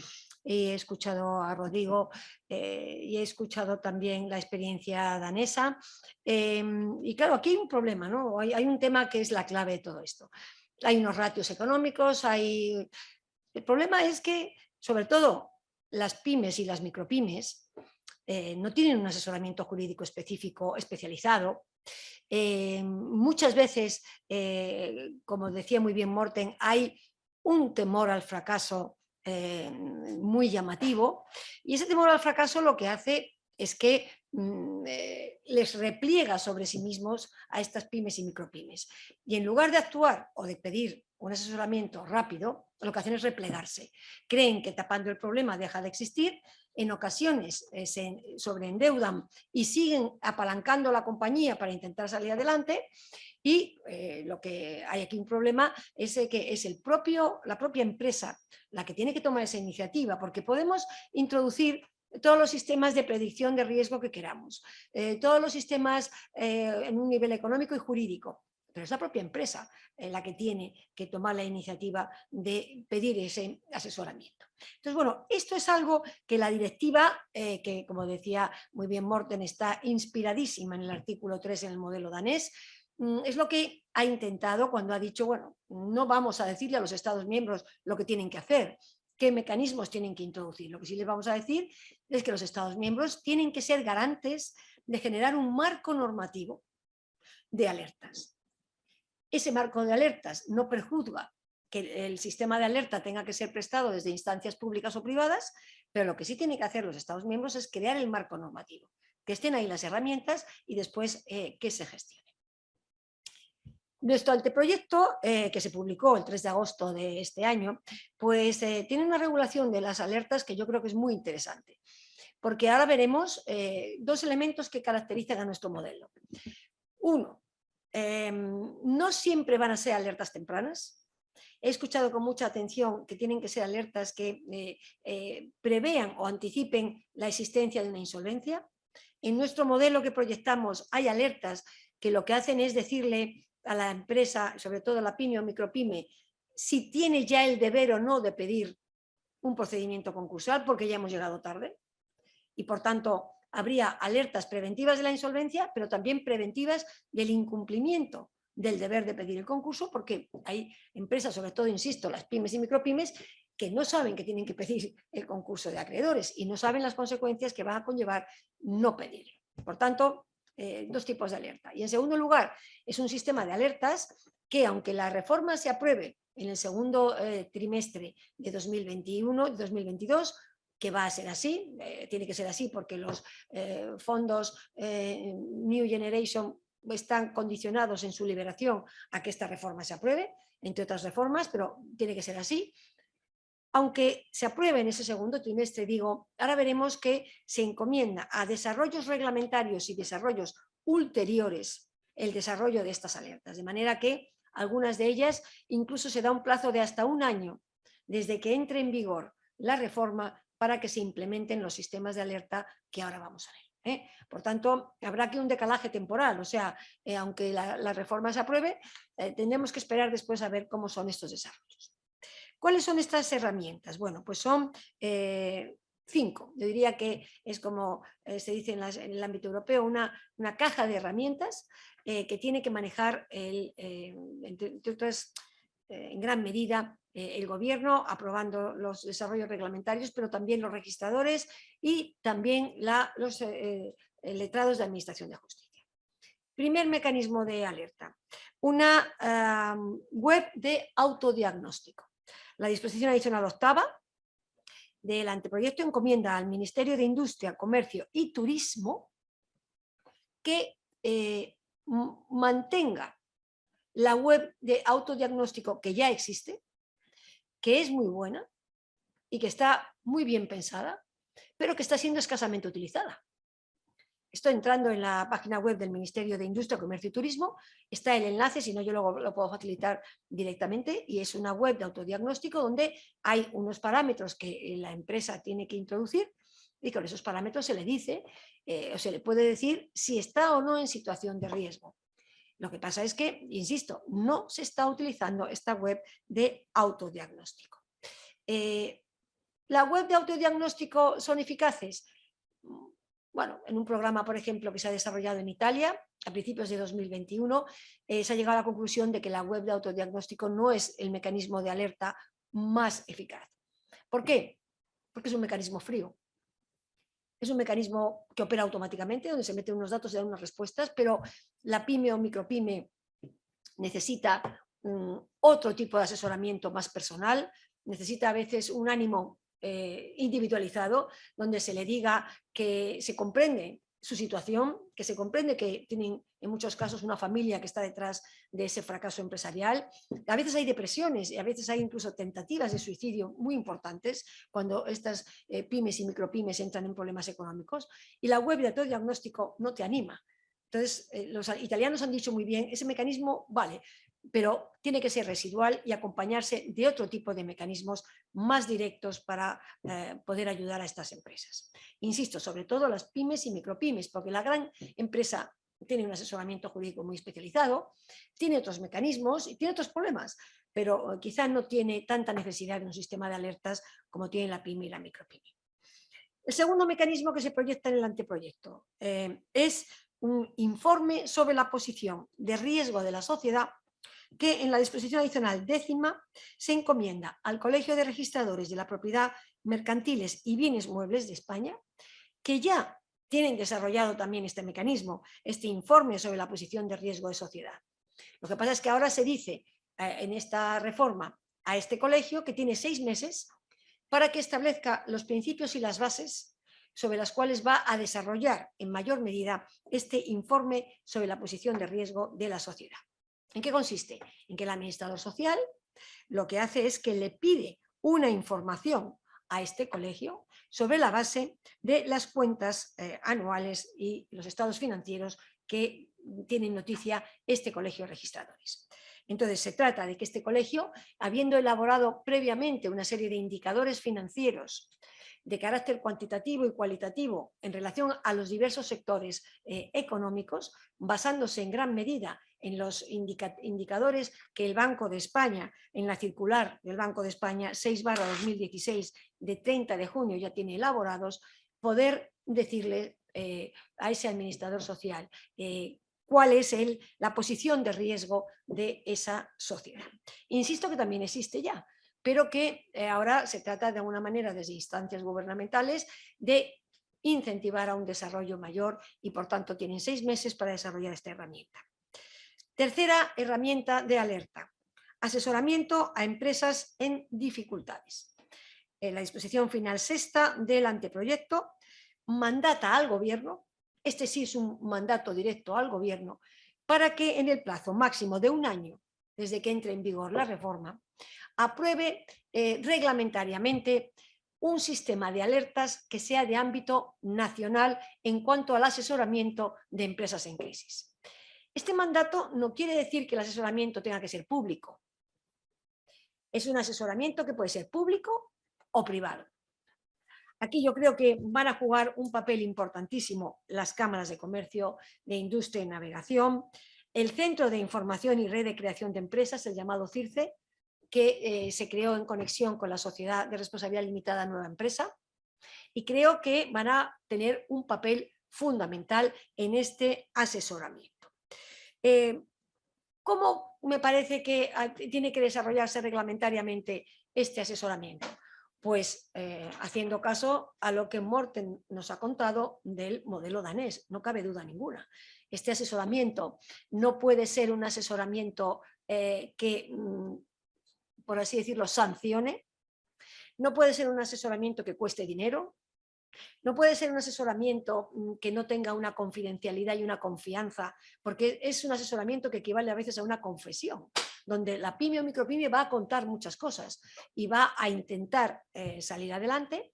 He escuchado a Rodrigo y he escuchado también la experiencia danesa. Y claro, aquí hay un problema, ¿no? Hay un tema que es la clave de todo esto. Hay unos ratios económicos, el problema es que, sobre todo, las pymes y las micropymes no tienen un asesoramiento jurídico específico, especializado. Muchas veces, como decía muy bien Morten, hay un temor al fracaso muy llamativo, y ese temor al fracaso lo que hace es que les repliega sobre sí mismos a estas pymes y micropymes, y en lugar de actuar o de pedir un asesoramiento rápido, lo que hacen es replegarse. Creen que tapando el problema deja de existir, en ocasiones se sobreendeudan y siguen apalancando la compañía para intentar salir adelante. Y lo que hay aquí un problema es que es la propia empresa la que tiene que tomar esa iniciativa, porque podemos introducir todos los sistemas de predicción de riesgo que queramos, todos los sistemas en un nivel económico y jurídico, pero es la propia empresa la que tiene que tomar la iniciativa de pedir ese asesoramiento. Entonces, bueno, esto es algo que la directiva, que como decía muy bien Morten, está inspiradísima en el artículo 3 en el modelo danés, es lo que ha intentado cuando ha dicho, bueno, no vamos a decirle a los Estados miembros lo que tienen que hacer, qué mecanismos tienen que introducir. Lo que sí les vamos a decir es que los Estados miembros tienen que ser garantes de generar un marco normativo de alertas. Ese marco de alertas no prejuzga que el sistema de alerta tenga que ser prestado desde instancias públicas o privadas, pero lo que sí tienen que hacer los Estados miembros es crear el marco normativo, que estén ahí las herramientas y después que se gestione. Nuestro anteproyecto, que se publicó el 3 de agosto de este año, pues tiene una regulación de las alertas que yo creo que es muy interesante, porque ahora veremos dos elementos que caracterizan a nuestro modelo. Uno, no siempre van a ser alertas tempranas. He escuchado con mucha atención que tienen que ser alertas que prevean o anticipen la existencia de una insolvencia. En nuestro modelo que proyectamos hay alertas que lo que hacen es decirle a la empresa, sobre todo a la pyme o micropyme, si tiene ya el deber o no de pedir un procedimiento concursal porque ya hemos llegado tarde. Y por tanto habría alertas preventivas de la insolvencia, pero también preventivas del incumplimiento del deber de pedir el concurso, porque hay empresas, sobre todo, insisto, las pymes y micropymes, que no saben que tienen que pedir el concurso de acreedores y no saben las consecuencias que va a conllevar no pedirlo. Por tanto, dos tipos de alerta. Y en segundo lugar, es un sistema de alertas que, aunque la reforma se apruebe en el segundo trimestre de 2021-2022, que va a ser así, tiene que ser así porque los fondos New Generation están condicionados en su liberación a que esta reforma se apruebe, entre otras reformas, pero tiene que ser así. Aunque se apruebe en ese segundo trimestre, digo, ahora veremos que se encomienda a desarrollos reglamentarios y desarrollos ulteriores el desarrollo de estas alertas, de manera que algunas de ellas incluso se da un plazo de hasta un año desde que entre en vigor la reforma para que se implementen los sistemas de alerta que ahora vamos a ver. Por tanto, habrá que un decalaje temporal, o sea, aunque la reforma se apruebe, tendremos que esperar después a ver cómo son estos desarrollos. ¿Cuáles son estas herramientas? Bueno, pues son 5. Yo diría que es como se dice en el ámbito europeo, una caja de herramientas que tiene que manejar, entre otras, en gran medida, el gobierno, aprobando los desarrollos reglamentarios, pero también los registradores y también los letrados de Administración de Justicia. Primer mecanismo de alerta, una web de autodiagnóstico. La disposición adicional octava del anteproyecto encomienda al Ministerio de Industria, Comercio y Turismo que mantenga la web de autodiagnóstico que ya existe, que es muy buena y que está muy bien pensada, pero que está siendo escasamente utilizada. Estoy entrando en la página web del Ministerio de Industria, Comercio y Turismo, está el enlace, si no yo luego lo puedo facilitar directamente, y es una web de autodiagnóstico donde hay unos parámetros que la empresa tiene que introducir y con esos parámetros se le dice o se le puede decir si está o no en situación de riesgo. Lo que pasa es que, insisto, no se está utilizando esta web de autodiagnóstico. ¿La web de autodiagnóstico son eficaces? Bueno, en un programa, por ejemplo, que se ha desarrollado en Italia a principios de 2021, se ha llegado a la conclusión de que la web de autodiagnóstico no es el mecanismo de alerta más eficaz. ¿Por qué? Porque es un mecanismo frío. Es un mecanismo que opera automáticamente, donde se meten unos datos y dan unas respuestas, pero la pyme o micropyme necesita otro tipo de asesoramiento más personal, necesita a veces un ánimo individualizado, donde se le diga que se comprende su situación, que se comprende que tienen en muchos casos una familia que está detrás de ese fracaso empresarial. A veces hay depresiones y a veces hay incluso tentativas de suicidio muy importantes cuando estas pymes y micropymes entran en problemas económicos, y la web de autodiagnóstico no te anima. Entonces, los italianos han dicho muy bien, ese mecanismo vale, pero tiene que ser residual y acompañarse de otro tipo de mecanismos más directos para poder ayudar a estas empresas. Insisto, sobre todo las pymes y micropymes, porque la gran empresa tiene un asesoramiento jurídico muy especializado, tiene otros mecanismos y tiene otros problemas, pero quizá no tiene tanta necesidad de un sistema de alertas como tiene la pyme y la micropyme. El segundo mecanismo que se proyecta en el anteproyecto es un informe sobre la posición de riesgo de la sociedad que en la disposición adicional 10ª se encomienda al Colegio de Registradores de la Propiedad Mercantiles y Bienes Muebles de España, que ya tienen desarrollado también este mecanismo, este informe sobre la posición de riesgo de sociedad. Lo que pasa es que ahora se dice en esta reforma a este colegio que tiene 6 meses para que establezca los principios y las bases sobre las cuales va a desarrollar en mayor medida este informe sobre la posición de riesgo de la sociedad. ¿En qué consiste? En que el administrador social lo que hace es que le pide una información a este colegio sobre la base de las cuentas anuales y los estados financieros que tienen noticia este colegio de registradores. Entonces se trata de que este colegio, habiendo elaborado previamente una serie de indicadores financieros de carácter cuantitativo y cualitativo en relación a los diversos sectores económicos, basándose en gran medida en los indicadores que el Banco de España, en la circular del Banco de España 6/2016 de 30 de junio ya tiene elaborados, poder decirle a ese administrador social cuál es la posición de riesgo de esa sociedad. Insisto que también existe ya, pero que ahora se trata de alguna manera desde instancias gubernamentales de incentivar a un desarrollo mayor y por tanto tienen 6 meses para desarrollar esta herramienta. Tercera herramienta de alerta, asesoramiento a empresas en dificultades. En la disposición final 6ª del anteproyecto mandata al gobierno, este sí es un mandato directo al gobierno, para que en el plazo máximo de 1 año desde que entre en vigor la reforma, apruebe reglamentariamente un sistema de alertas que sea de ámbito nacional en cuanto al asesoramiento de empresas en crisis. Este mandato no quiere decir que el asesoramiento tenga que ser público. Es un asesoramiento que puede ser público o privado. Aquí yo creo que van a jugar un papel importantísimo las cámaras de comercio, de industria y navegación, el Centro de Información y Red de Creación de Empresas, el llamado CIRCE, que se creó en conexión con la Sociedad de Responsabilidad Limitada Nueva Empresa, y creo que van a tener un papel fundamental en este asesoramiento. ¿Cómo me parece que tiene que desarrollarse reglamentariamente este asesoramiento? Pues haciendo caso a lo que Morten nos ha contado del modelo danés, no cabe duda ninguna. Este asesoramiento no puede ser un asesoramiento que, por así decirlo, sancione, no puede ser un asesoramiento que cueste dinero, no puede ser un asesoramiento que no tenga una confidencialidad y una confianza, porque es un asesoramiento que equivale a veces a una confesión, donde la pyme o micropyme va a contar muchas cosas y va a intentar salir adelante,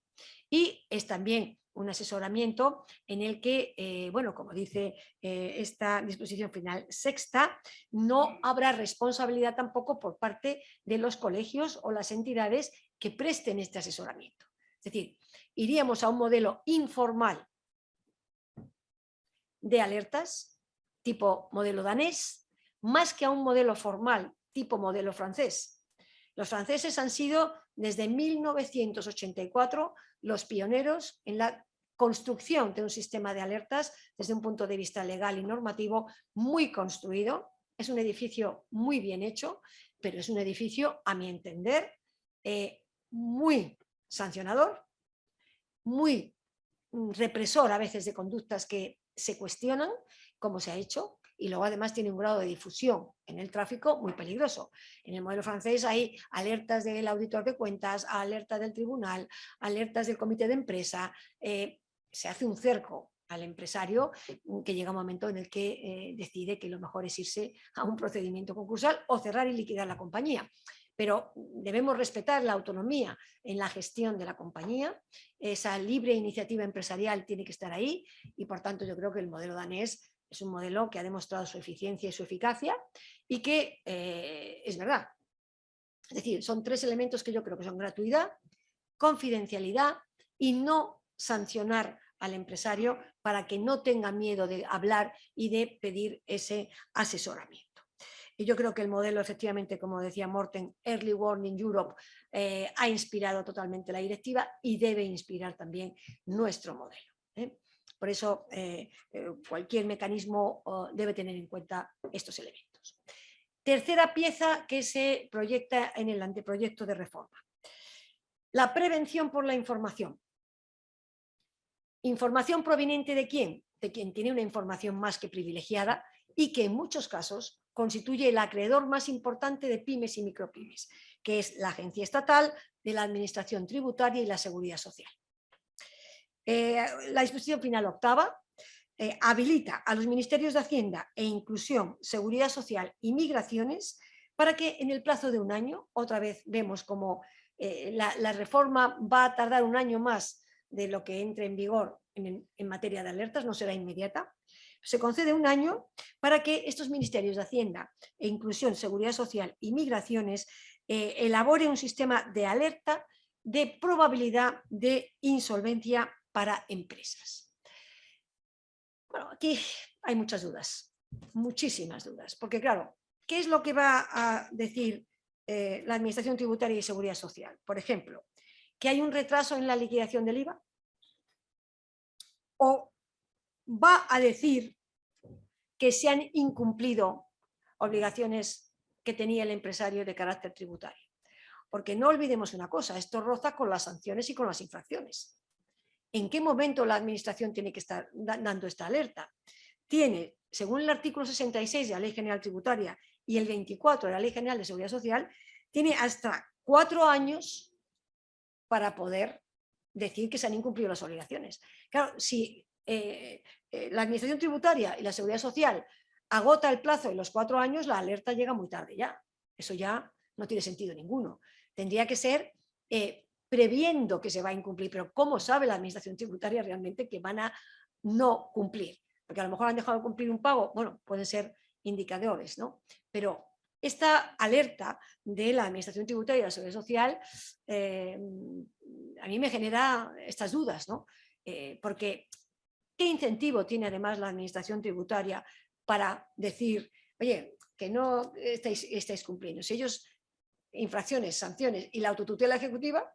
y es también un asesoramiento en el que, bueno, como dice esta disposición final 6ª, no habrá responsabilidad tampoco por parte de los colegios o las entidades que presten este asesoramiento. Es decir, iríamos a un modelo informal de alertas, tipo modelo danés, más que a un modelo formal, tipo modelo francés. Los franceses han sido, desde 1984, los pioneros en la construcción de un sistema de alertas desde un punto de vista legal y normativo muy construido. Es un edificio muy bien hecho, pero es un edificio, a mi entender, muy sancionador, muy represor a veces de conductas que se cuestionan, como se ha hecho, y luego además tiene un grado de difusión en el tráfico muy peligroso. En el modelo francés hay alertas del auditor de cuentas, alertas del tribunal, alertas del comité de empresa, se hace un cerco al empresario que llega un momento en el que decide que lo mejor es irse a un procedimiento concursal o cerrar y liquidar la compañía. Pero debemos respetar la autonomía en la gestión de la compañía, esa libre iniciativa empresarial tiene que estar ahí, y por tanto yo creo que el modelo danés es un modelo que ha demostrado su eficiencia y su eficacia y que es verdad. Es decir, son 3 elementos que yo creo que son gratuidad, confidencialidad y no sancionar al empresario para que no tenga miedo de hablar y de pedir ese asesoramiento. Y yo creo que el modelo, efectivamente, como decía Morten, Early Warning Europe, ha inspirado totalmente la directiva y debe inspirar también nuestro modelo. Por eso, cualquier mecanismo debe tener en cuenta estos elementos. Tercera pieza que se proyecta en el anteproyecto de reforma. La prevención por la información. ¿Información proveniente de quién? De quien tiene una información más que privilegiada y que en muchos casos constituye el acreedor más importante de pymes y micropymes, que es la Agencia Estatal de la Administración Tributaria y la Seguridad Social. La disposición final octava habilita a los Ministerios de Hacienda e Inclusión, Seguridad Social y Migraciones para que en el plazo de un año, otra vez vemos como la reforma va a tardar un año más de lo que entre en vigor en materia de alertas, no será inmediata, se concede un año para que estos Ministerios de Hacienda e Inclusión, Seguridad Social y Migraciones elaboren un sistema de alerta de probabilidad de insolvencia para empresas. Bueno, aquí hay muchas dudas, muchísimas dudas, porque claro, ¿qué es lo que va a decir la Administración Tributaria y Seguridad Social? Por ejemplo, que hay un retraso en la liquidación del IVA, o va a decir que se han incumplido obligaciones que tenía el empresario de carácter tributario. Porque no olvidemos una cosa, esto roza con las sanciones y con las infracciones. ¿En qué momento la administración tiene que estar dando esta alerta? Tiene, según el artículo 66 de la Ley General Tributaria y el 24 de la Ley General de Seguridad Social, tiene hasta 4 años para poder decir que se han incumplido las obligaciones. Claro, si la Administración Tributaria y la Seguridad Social agota el plazo de los 4 años, la alerta llega muy tarde ya. Eso ya no tiene sentido ninguno. Tendría que ser previendo que se va a incumplir, pero ¿cómo sabe la Administración Tributaria realmente que van a no cumplir? Porque a lo mejor han dejado de cumplir un pago, bueno, pueden ser indicadores, ¿no? Pero esta alerta de la Administración Tributaria y la Seguridad Social a mí me genera estas dudas, ¿no? Porque ¿qué incentivo tiene además la Administración Tributaria para decir, oye, que no estáis cumpliendo? Si ellos, infracciones, sanciones y la autotutela ejecutiva,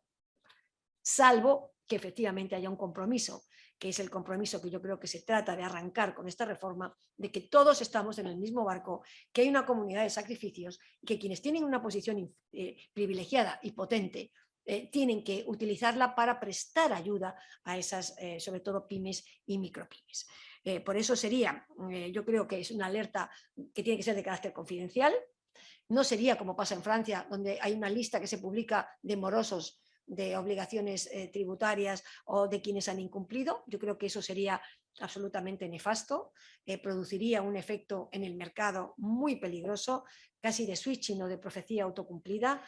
salvo que efectivamente haya un compromiso, que es el compromiso que yo creo que se trata de arrancar con esta reforma, de que todos estamos en el mismo barco, que hay una comunidad de sacrificios, que quienes tienen una posición privilegiada y potente tienen que utilizarla para prestar ayuda a esas, sobre todo, pymes y micropymes. Por eso sería, yo creo que es una alerta que tiene que ser de carácter confidencial. No sería como pasa en Francia, donde hay una lista que se publica de morosos de obligaciones tributarias o de quienes han incumplido. Yo creo que eso sería absolutamente nefasto, produciría un efecto en el mercado muy peligroso, casi de switching o de profecía autocumplida.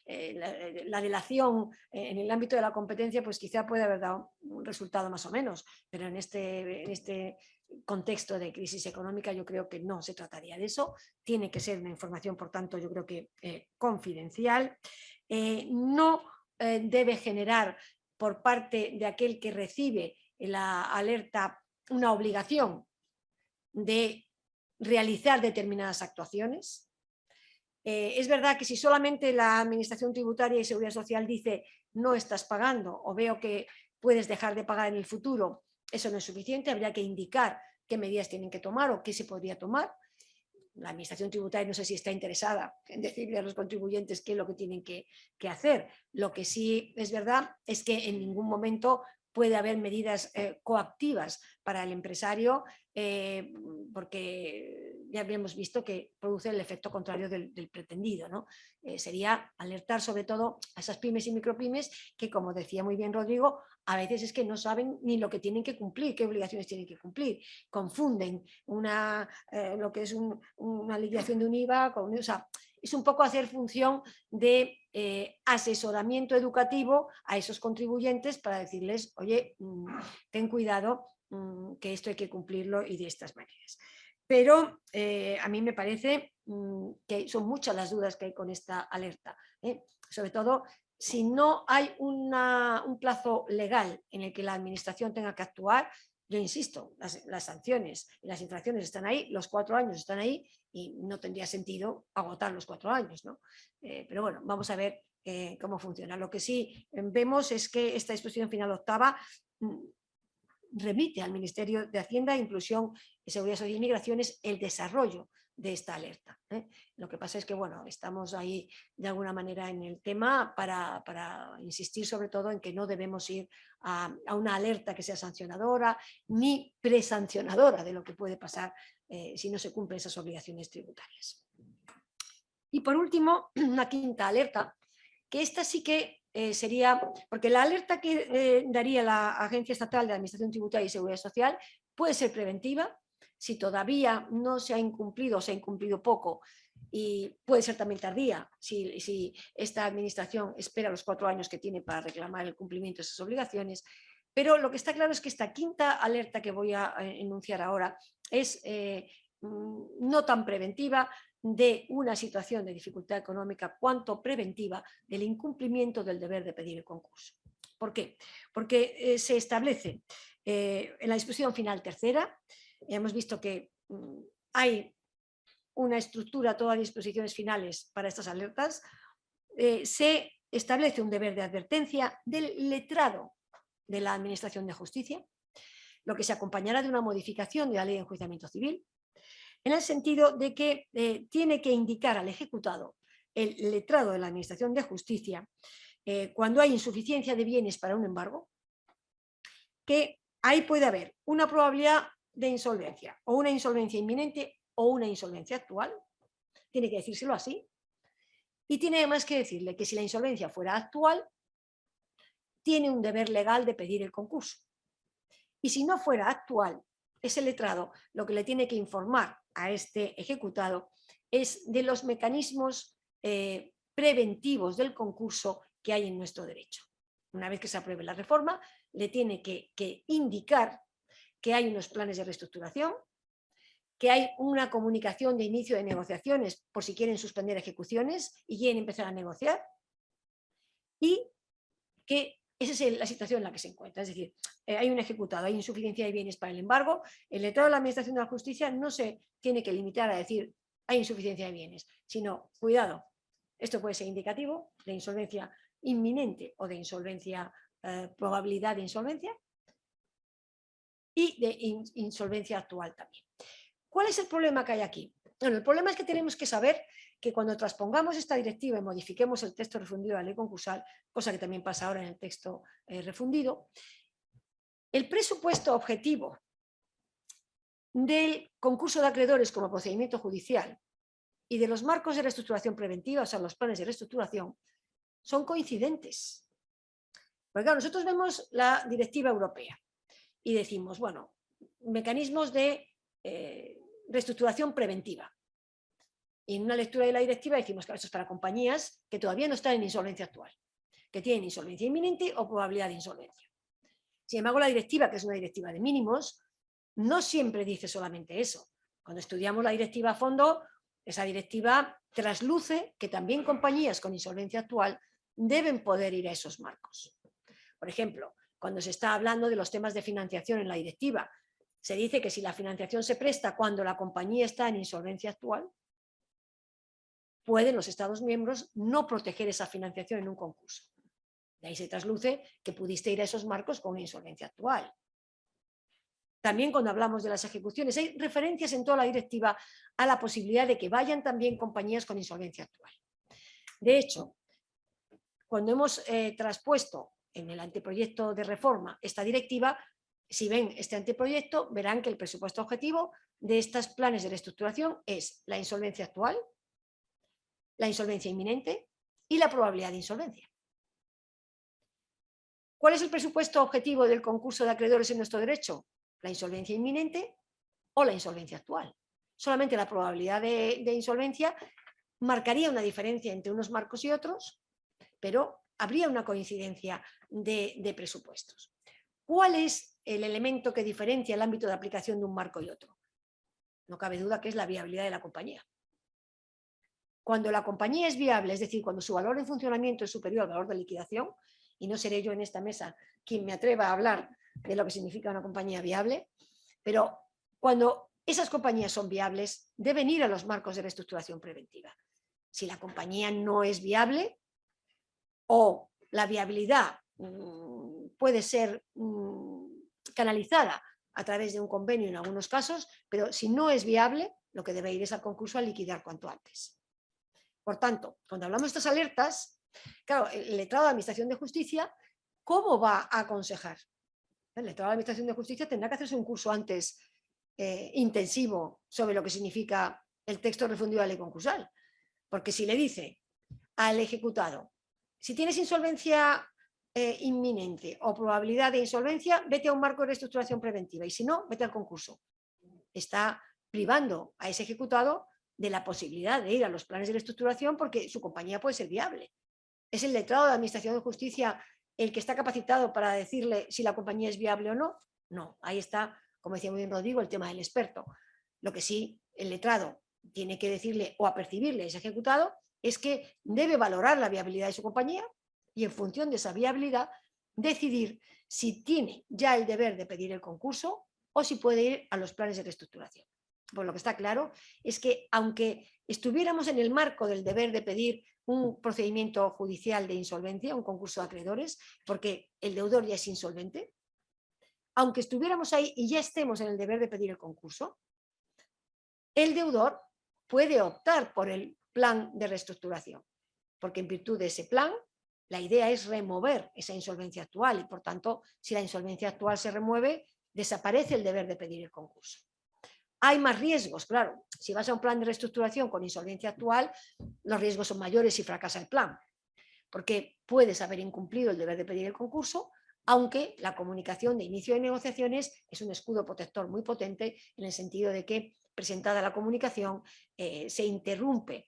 La delación en el ámbito de la competencia pues quizá puede haber dado un resultado más o menos, pero en este contexto de crisis económica yo creo que no se trataría de eso. Tiene que ser una información, por tanto, yo creo que confidencial. No debe generar por parte de aquel que recibe la alerta una obligación de realizar determinadas actuaciones. Es verdad que si solamente la Administración Tributaria y Seguridad Social dice no estás pagando o veo que puedes dejar de pagar en el futuro, eso no es suficiente, habría que indicar qué medidas tienen que tomar o qué se podría tomar. La Administración Tributaria no sé si está interesada en decirle a los contribuyentes qué es lo que tienen que hacer. Lo que sí es verdad es que en ningún momento puede haber medidas coactivas para el empresario porque ya habíamos visto que produce el efecto contrario del pretendido, ¿no? Sería alertar sobre todo a esas pymes y micropymes que, como decía muy bien Rodrigo, a veces es que no saben ni lo que tienen que cumplir, qué obligaciones tienen que cumplir. Confunden lo que es una liquidación de un IVA con... O sea, es un poco hacer función de asesoramiento educativo a esos contribuyentes para decirles, oye, ten cuidado que esto hay que cumplirlo y de estas maneras. Pero a mí me parece que son muchas las dudas que hay con esta alerta. Sobre todo si no hay un plazo legal en el que la administración tenga que actuar. Yo insisto, las sanciones y las infracciones están ahí, los 4 años están ahí y no tendría sentido agotar los 4 años, ¿no? Pero bueno, vamos a ver cómo funciona. Lo que sí vemos es que esta disposición final octava remite al Ministerio de Hacienda, Inclusión, Seguridad Social y Migraciones el desarrollo de esta alerta. Lo que pasa es que, bueno, estamos ahí de alguna manera en el tema para insistir sobre todo en que no debemos ir a una alerta que sea sancionadora ni presancionadora de lo que puede pasar si no se cumplen esas obligaciones tributarias. Y por último, una quinta alerta, que esta sí que sería, porque la alerta que daría la Agencia Estatal de Administración Tributaria y Seguridad Social puede ser preventiva, si todavía no se ha incumplido o se ha incumplido poco, y puede ser también tardía, si esta administración espera los 4 años que tiene para reclamar el cumplimiento de esas obligaciones. Pero lo que está claro es que esta quinta alerta que voy a enunciar ahora es no tan preventiva de una situación de dificultad económica cuanto preventiva del incumplimiento del deber de pedir el concurso. ¿Por qué? Porque se establece en la disposición final tercera, hemos visto que hay una estructura, todas las disposiciones finales para estas alertas, se establece un deber de advertencia del letrado de la Administración de Justicia, lo que se acompañará de una modificación de la Ley de Enjuiciamiento Civil, en el sentido de que tiene que indicar al ejecutado, el letrado de la Administración de Justicia, cuando hay insuficiencia de bienes para un embargo, que ahí puede haber una probabilidad de insolvencia, o una insolvencia inminente o una insolvencia actual, tiene que decírselo así, y tiene además que decirle que si la insolvencia fuera actual, tiene un deber legal de pedir el concurso. Y si no fuera actual, ese letrado lo que le tiene que informar a este ejecutado es de los mecanismos preventivos del concurso que hay en nuestro derecho. Una vez que se apruebe la reforma, le tiene que indicar que hay unos planes de reestructuración, que hay una comunicación de inicio de negociaciones por si quieren suspender ejecuciones y quieren empezar a negociar, y que esa es la situación en la que se encuentra. Es decir, hay un ejecutado, hay insuficiencia de bienes para el embargo, el letrado de la Administración de la Justicia no se tiene que limitar a decir hay insuficiencia de bienes, sino, cuidado, esto puede ser indicativo de insolvencia inminente o de insolvencia, probabilidad de insolvencia, y de insolvencia actual también. ¿Cuál es el problema que hay aquí? Bueno, el problema es que tenemos que saber que cuando transpongamos esta directiva y modifiquemos el texto refundido de la ley concursal, cosa que también pasa ahora en el texto refundido, el presupuesto objetivo del concurso de acreedores como procedimiento judicial y de los marcos de reestructuración preventiva, o sea, los planes de reestructuración, son coincidentes. Porque claro, nosotros vemos la directiva europea y decimos, bueno, mecanismos de reestructuración preventiva. Y en una lectura de la directiva decimos que esto es para compañías que todavía no están en insolvencia actual, que tienen insolvencia inminente o probabilidad de insolvencia. Sin embargo, la directiva, que es una directiva de mínimos, no siempre dice solamente eso. Cuando estudiamos la directiva a fondo, esa directiva trasluce que también compañías con insolvencia actual deben poder ir a esos marcos. Por ejemplo, cuando se está hablando de los temas de financiación en la directiva, se dice que si la financiación se presta cuando la compañía está en insolvencia actual, pueden los Estados miembros no proteger esa financiación en un concurso. De ahí se trasluce que pudiste ir a esos marcos con una insolvencia actual. También cuando hablamos de las ejecuciones, hay referencias en toda la directiva a la posibilidad de que vayan también compañías con insolvencia actual. De hecho, cuando hemos traspuesto en el anteproyecto de reforma esta directiva, si ven este anteproyecto, verán que el presupuesto objetivo de estos planes de reestructuración es la insolvencia actual, la insolvencia inminente y la probabilidad de insolvencia. ¿Cuál es el presupuesto objetivo del concurso de acreedores en nuestro derecho? La insolvencia inminente o la insolvencia actual. Solamente la probabilidad de insolvencia marcaría una diferencia entre unos marcos y otros, pero habría una coincidencia de presupuestos. ¿Cuál es el elemento que diferencia el ámbito de aplicación de un marco y otro? No cabe duda que es la viabilidad de la compañía. Cuando la compañía es viable, es decir, cuando su valor en funcionamiento es superior al valor de liquidación, y no seré yo en esta mesa quien me atreva a hablar de lo que significa una compañía viable, pero cuando esas compañías son viables, deben ir a los marcos de reestructuración preventiva. Si la compañía no es viable o la viabilidad puede ser canalizada a través de un convenio en algunos casos, pero si no es viable, lo que debe ir es al concurso a liquidar cuanto antes. Por tanto, cuando hablamos de estas alertas, claro, el letrado de Administración de Justicia, ¿cómo va a aconsejar? El letrado de Administración de Justicia tendrá que hacerse un curso antes intensivo sobre lo que significa el texto refundido de la ley concursal. Porque si le dice al ejecutado, si tienes insolvencia inminente o probabilidad de insolvencia, vete a un marco de reestructuración preventiva y si no, vete al concurso. Está privando a ese ejecutado de la posibilidad de ir a los planes de reestructuración porque su compañía puede ser viable. ¿Es el letrado de Administración de Justicia el que está capacitado para decirle si la compañía es viable o no? No, ahí está, como decía muy bien Rodrigo, el tema del experto. Lo que sí el letrado tiene que decirle o apercibirle a ese ejecutado es que debe valorar la viabilidad de su compañía y en función de esa viabilidad decidir si tiene ya el deber de pedir el concurso o si puede ir a los planes de reestructuración. Pues lo que está claro es que aunque estuviéramos en el marco del deber de pedir un procedimiento judicial de insolvencia, un concurso de acreedores, porque el deudor ya es insolvente, aunque estuviéramos ahí y ya estemos en el deber de pedir el concurso, el deudor puede optar por el plan de reestructuración, porque en virtud de ese plan, la idea es remover esa insolvencia actual y, por tanto, si la insolvencia actual se remueve, desaparece el deber de pedir el concurso. Hay más riesgos, claro. Si vas a un plan de reestructuración con insolvencia actual, los riesgos son mayores si fracasa el plan, porque puedes haber incumplido el deber de pedir el concurso, aunque la comunicación de inicio de negociaciones es un escudo protector muy potente en el sentido de que, presentada la comunicación, se interrumpe,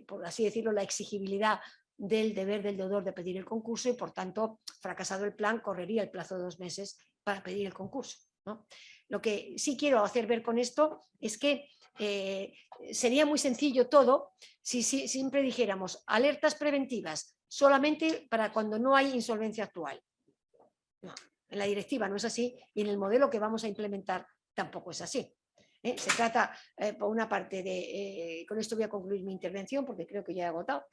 por así decirlo, la exigibilidad del deber del deudor de pedir el concurso y, por tanto, fracasado el plan, correría el plazo de 2 meses para pedir el concurso, ¿no? Lo que sí quiero hacer ver con esto es que sería muy sencillo todo si siempre dijéramos alertas preventivas solamente para cuando no hay insolvencia actual. No, en la directiva no es así y en el modelo que vamos a implementar tampoco es así. Se trata, por una parte, con esto voy a concluir mi intervención porque creo que ya he agotado,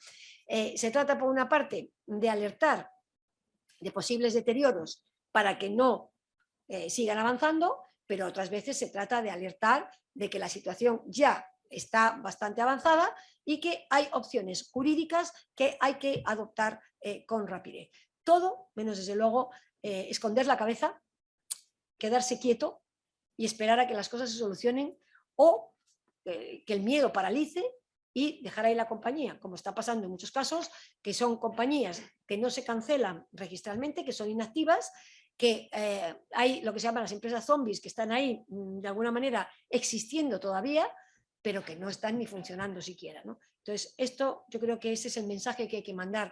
se trata por una parte de alertar de posibles deterioros para que no sigan avanzando, pero otras veces se trata de alertar de que la situación ya está bastante avanzada y que hay opciones jurídicas que hay que adoptar con rapidez. Todo menos, desde luego, esconder la cabeza, quedarse quieto y esperar a que las cosas se solucionen o que el miedo paralice y dejar ahí la compañía, como está pasando en muchos casos, que son compañías que no se cancelan registralmente, que son inactivas, que hay lo que se llaman las empresas zombies que están ahí de alguna manera existiendo todavía, pero que no están ni funcionando siquiera, ¿no? Entonces, esto yo creo que ese es el mensaje que hay que mandar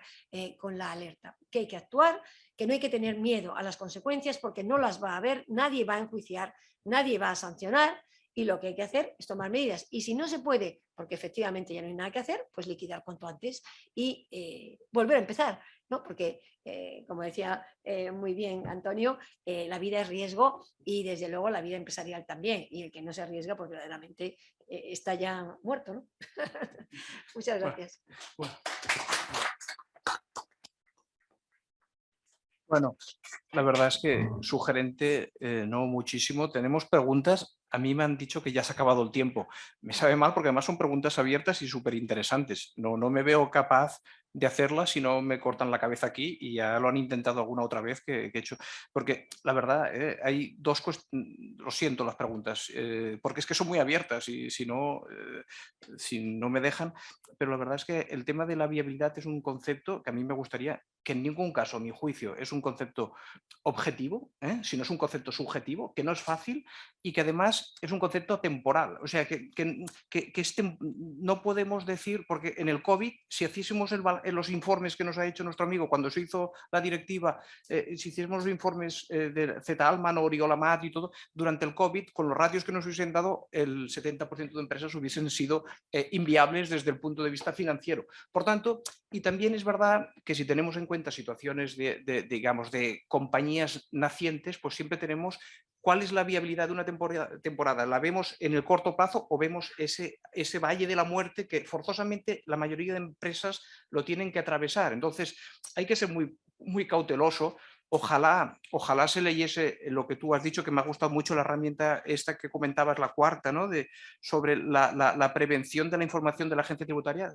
con la alerta, que hay que actuar, que no hay que tener miedo a las consecuencias porque no las va a haber, nadie va a enjuiciar, nadie va a sancionar y lo que hay que hacer es tomar medidas. Y si no se puede, porque efectivamente ya no hay nada que hacer, pues liquidar cuanto antes y volver a empezar, ¿no? Porque, como decía muy bien Antonio, la vida es riesgo y desde luego la vida empresarial también. Y el que no se arriesga, pues verdaderamente está ya muerto, ¿no? Muchas gracias. Bueno, la verdad es que sugerente, no muchísimo. Tenemos preguntas. A mí me han dicho que ya se ha acabado el tiempo. Me sabe mal porque además son preguntas abiertas y súper interesantes. No me veo capaz de hacerlas si no me cortan la cabeza aquí y ya lo han intentado alguna otra vez que he hecho. Porque la verdad, hay dos cuestiones, lo siento las preguntas, porque es que son muy abiertas y si no me dejan, pero la verdad es que el tema de la viabilidad es un concepto que a mí me gustaría que en ningún caso, a mi juicio, es un concepto objetivo, sino es un concepto subjetivo, que no es fácil y que además es un concepto temporal. O sea, no podemos decir, porque en el COVID, si hiciésemos los informes que nos ha hecho nuestro amigo cuando se hizo la directiva, si hiciésemos los informes de Z-Alman o Oriolamat y todo, durante el COVID, con los ratios que nos hubiesen dado, el 70% de empresas hubiesen sido inviables desde el punto de vista financiero. Por tanto, y también es verdad que si tenemos en cuenta situaciones digamos, de compañías nacientes, pues siempre tenemos cuál es la viabilidad de una temporada. ¿La vemos en el corto plazo o vemos ese valle de la muerte que forzosamente la mayoría de empresas lo tienen que atravesar? Entonces hay que ser muy, muy cauteloso Ojalá se leyese lo que tú has dicho, que me ha gustado mucho la herramienta esta que comentabas, la cuarta, ¿no? Sobre la prevención de la información de la agencia tributaria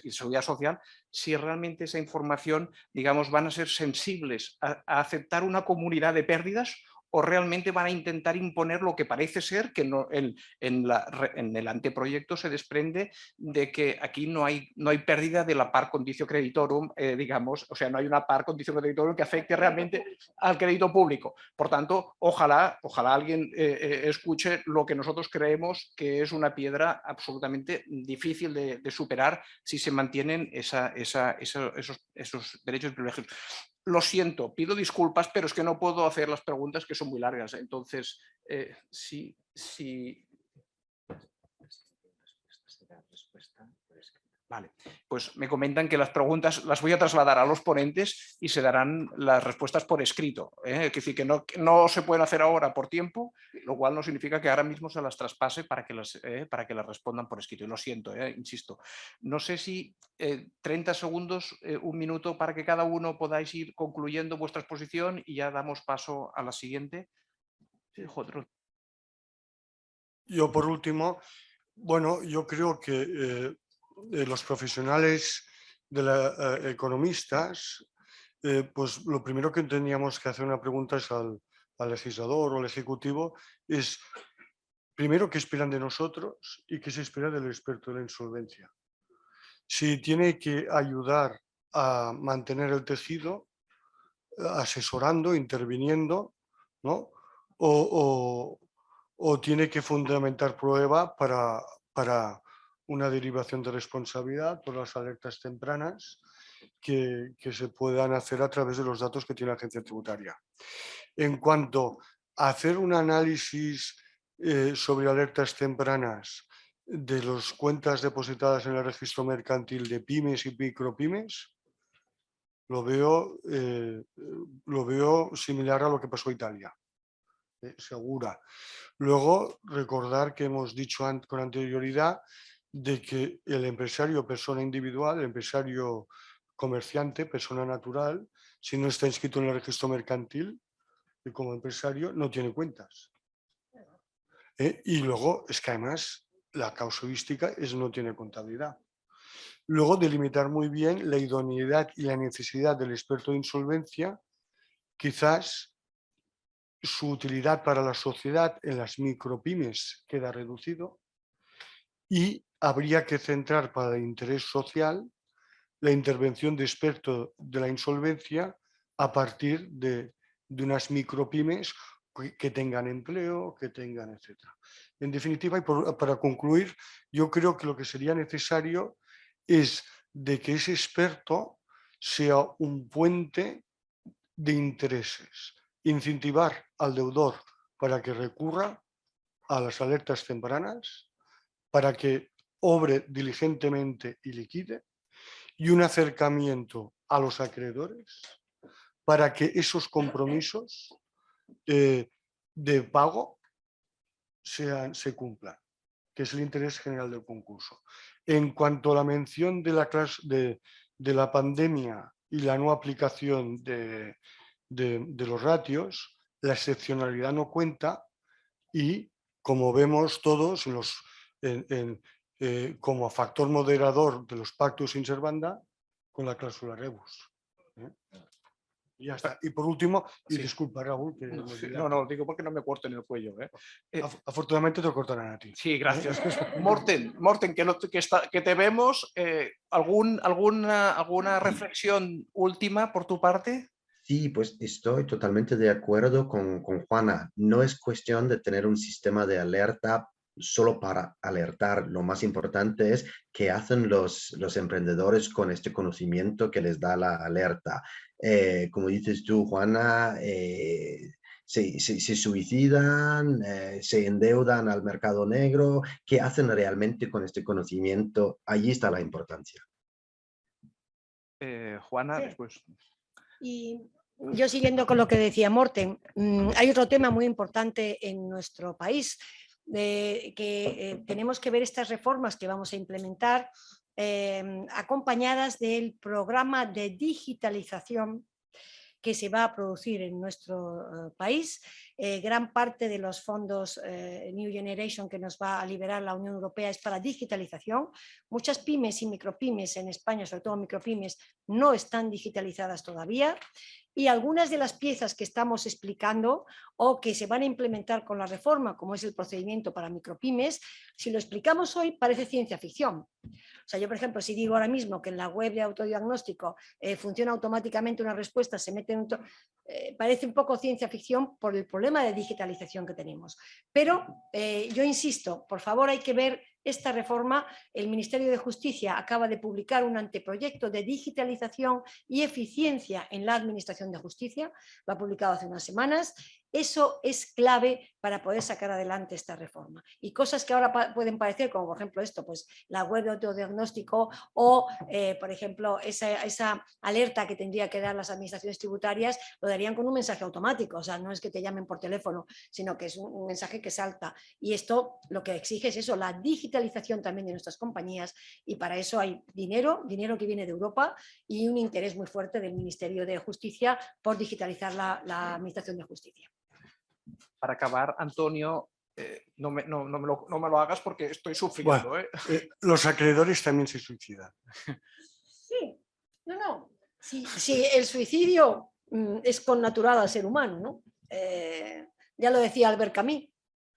y seguridad social, si realmente esa información, digamos, van a ser sensibles a aceptar una comunidad de pérdidas o realmente van a intentar imponer lo que parece ser que no, en el anteproyecto se desprende de que aquí no hay pérdida de la par conditio creditorum, digamos, o sea, no hay una par conditio creditorum que afecte realmente al crédito público. Por tanto, ojalá alguien escuche lo que nosotros creemos que es una piedra absolutamente difícil de superar si se mantienen esos derechos y privilegios. Lo siento, pido disculpas, pero es que no puedo hacer las preguntas que son muy largas. Entonces, sí. Vale, pues me comentan que las preguntas las voy a trasladar a los ponentes y se darán las respuestas por escrito. Es decir, que no se pueden hacer ahora por tiempo, lo cual no significa que ahora mismo se las traspase para que las respondan por escrito. Y lo siento, insisto. No sé si 30 segundos, un minuto para que cada uno podáis ir concluyendo vuestra exposición y ya damos paso a la siguiente. Yo, por último, bueno, yo creo que los profesionales economistas, pues lo primero que teníamos que hacer una pregunta es al legislador o al ejecutivo, es primero qué esperan de nosotros y qué se espera del experto de la insolvencia. Si tiene que ayudar a mantener el tejido, asesorando, interviniendo, ¿no? O tiene que fundamentar prueba para una derivación de responsabilidad por las alertas tempranas que se puedan hacer a través de los datos que tiene la agencia tributaria. En cuanto a hacer un análisis sobre alertas tempranas de las cuentas depositadas en el registro mercantil de pymes y micropymes, lo veo similar a lo que pasó en Italia, segura. Luego, recordar que hemos dicho con anterioridad de que el empresario, persona individual, el empresario comerciante, persona natural, si no está inscrito en el registro mercantil, y como empresario no tiene cuentas. Y luego es que además la casuística no tiene contabilidad. Luego, delimitar muy bien la idoneidad y la necesidad del experto de insolvencia, quizás su utilidad para la sociedad en las micropymes queda reducido y habría que centrar para el interés social la intervención de experto de la insolvencia a partir de unas micropymes que tengan empleo, que tengan, etc. En definitiva, y para concluir, yo creo que lo que sería necesario es de que ese experto sea un puente de intereses, incentivar al deudor para que recurra a las alertas tempranas, para que obre diligentemente y liquide, y un acercamiento a los acreedores para que esos compromisos de pago se cumplan, que es el interés general del concurso. En cuanto a la mención de la pandemia y la no aplicación de los ratios, la excepcionalidad no cuenta y, como vemos todos, como factor moderador de los pactos sin servanda, con la cláusula rebus. Y ya está. Y por último, y sí. Disculpa, Raúl. Que no, digo porque no me corten el cuello. Afortunadamente te lo cortarán a ti. Sí, gracias. Morten, que te vemos. ¿Alguna reflexión última por tu parte? Sí, pues estoy totalmente de acuerdo con Juana. No es cuestión de tener un sistema de alerta solo para alertar. Lo más importante es qué hacen los emprendedores con este conocimiento que les da la alerta. Como dices tú, Juana, se suicidan, se endeudan al mercado negro. ¿Qué hacen realmente con este conocimiento? Allí está la importancia. Juana, sí. Después. Y yo siguiendo con lo que decía Morten, hay otro tema muy importante en nuestro país, que tenemos que ver estas reformas que vamos a implementar acompañadas del programa de digitalización que se va a producir en nuestro país. Gran parte de los fondos New Generation que nos va a liberar la Unión Europea es para digitalización. Muchas pymes y micropymes en España, sobre todo micropymes, no están digitalizadas todavía. Y algunas de las piezas que estamos explicando o que se van a implementar con la reforma, como es el procedimiento para micropymes, si lo explicamos hoy parece ciencia ficción. O sea, yo, por ejemplo, si digo ahora mismo que en la web de autodiagnóstico funciona automáticamente una respuesta, se mete en parece un poco ciencia ficción por el problema de digitalización que tenemos. Pero yo insisto, por favor, hay que ver esta reforma. El Ministerio de Justicia acaba de publicar un anteproyecto de digitalización y eficiencia en la Administración de Justicia, lo ha publicado hace unas semanas. Eso es clave para poder sacar adelante esta reforma. Y cosas que ahora pueden parecer, como por ejemplo esto, pues la web de autodiagnóstico o, por ejemplo, esa alerta que tendría que dar las administraciones tributarias, lo darían con un mensaje automático. O sea, no es que te llamen por teléfono, sino que es un mensaje que salta. Y esto lo que exige es eso, la digitalización también de nuestras compañías, y para eso hay dinero que viene de Europa y un interés muy fuerte del Ministerio de Justicia por digitalizar la Administración de Justicia. Para acabar, Antonio, no me lo hagas porque estoy sufriendo. Bueno, los acreedores también se suicidan. Sí, no. Si el suicidio es connatural al ser humano, ¿no? Ya lo decía Albert Camus,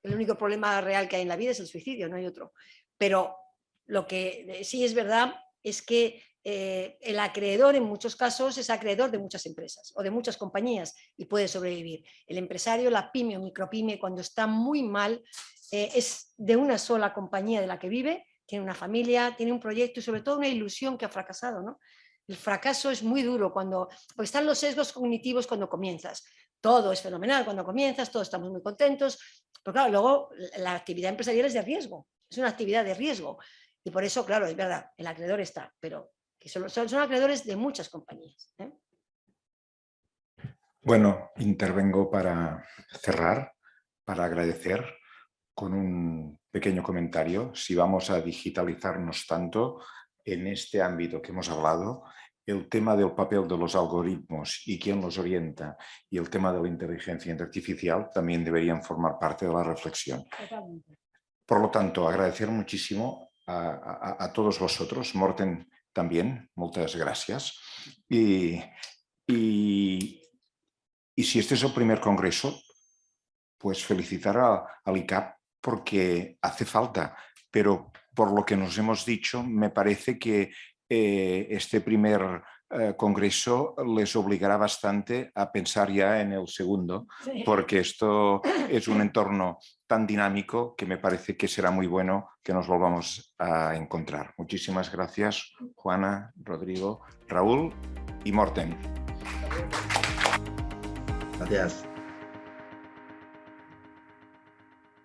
el único problema real que hay en la vida es el suicidio, no hay otro. Pero lo que sí es verdad es que el acreedor en muchos casos es acreedor de muchas empresas o de muchas compañías y puede sobrevivir. El empresario, la pyme o micropyme, cuando está muy mal, es de una sola compañía de la que vive, tiene una familia, tiene un proyecto y sobre todo una ilusión que ha fracasado, ¿no? El fracaso es muy duro porque están los sesgos cognitivos cuando comienzas. Todo es fenomenal cuando comienzas, todos estamos muy contentos, pero claro, luego la actividad empresarial es de riesgo, es una actividad de riesgo. Y por eso, claro, es verdad, el acreedor está, pero que son acreedores de muchas compañías. Bueno, intervengo para cerrar, para agradecer con un pequeño comentario. Si vamos a digitalizarnos tanto en este ámbito que hemos hablado, el tema del papel de los algoritmos y quién los orienta y el tema de la inteligencia artificial también deberían formar parte de la reflexión. Totalmente. Por lo tanto, agradecer muchísimo a todos vosotros, Morten también, muchas gracias. Y si este es el primer congreso, pues felicitar al ICAP porque hace falta, pero por lo que nos hemos dicho, me parece que este primer congreso les obligará bastante a pensar ya en el segundo, porque esto es un entorno tan dinámico que me parece que será muy bueno que nos volvamos a encontrar. Muchísimas gracias, Juana, Rodrigo, Raúl y Morten. Gracias.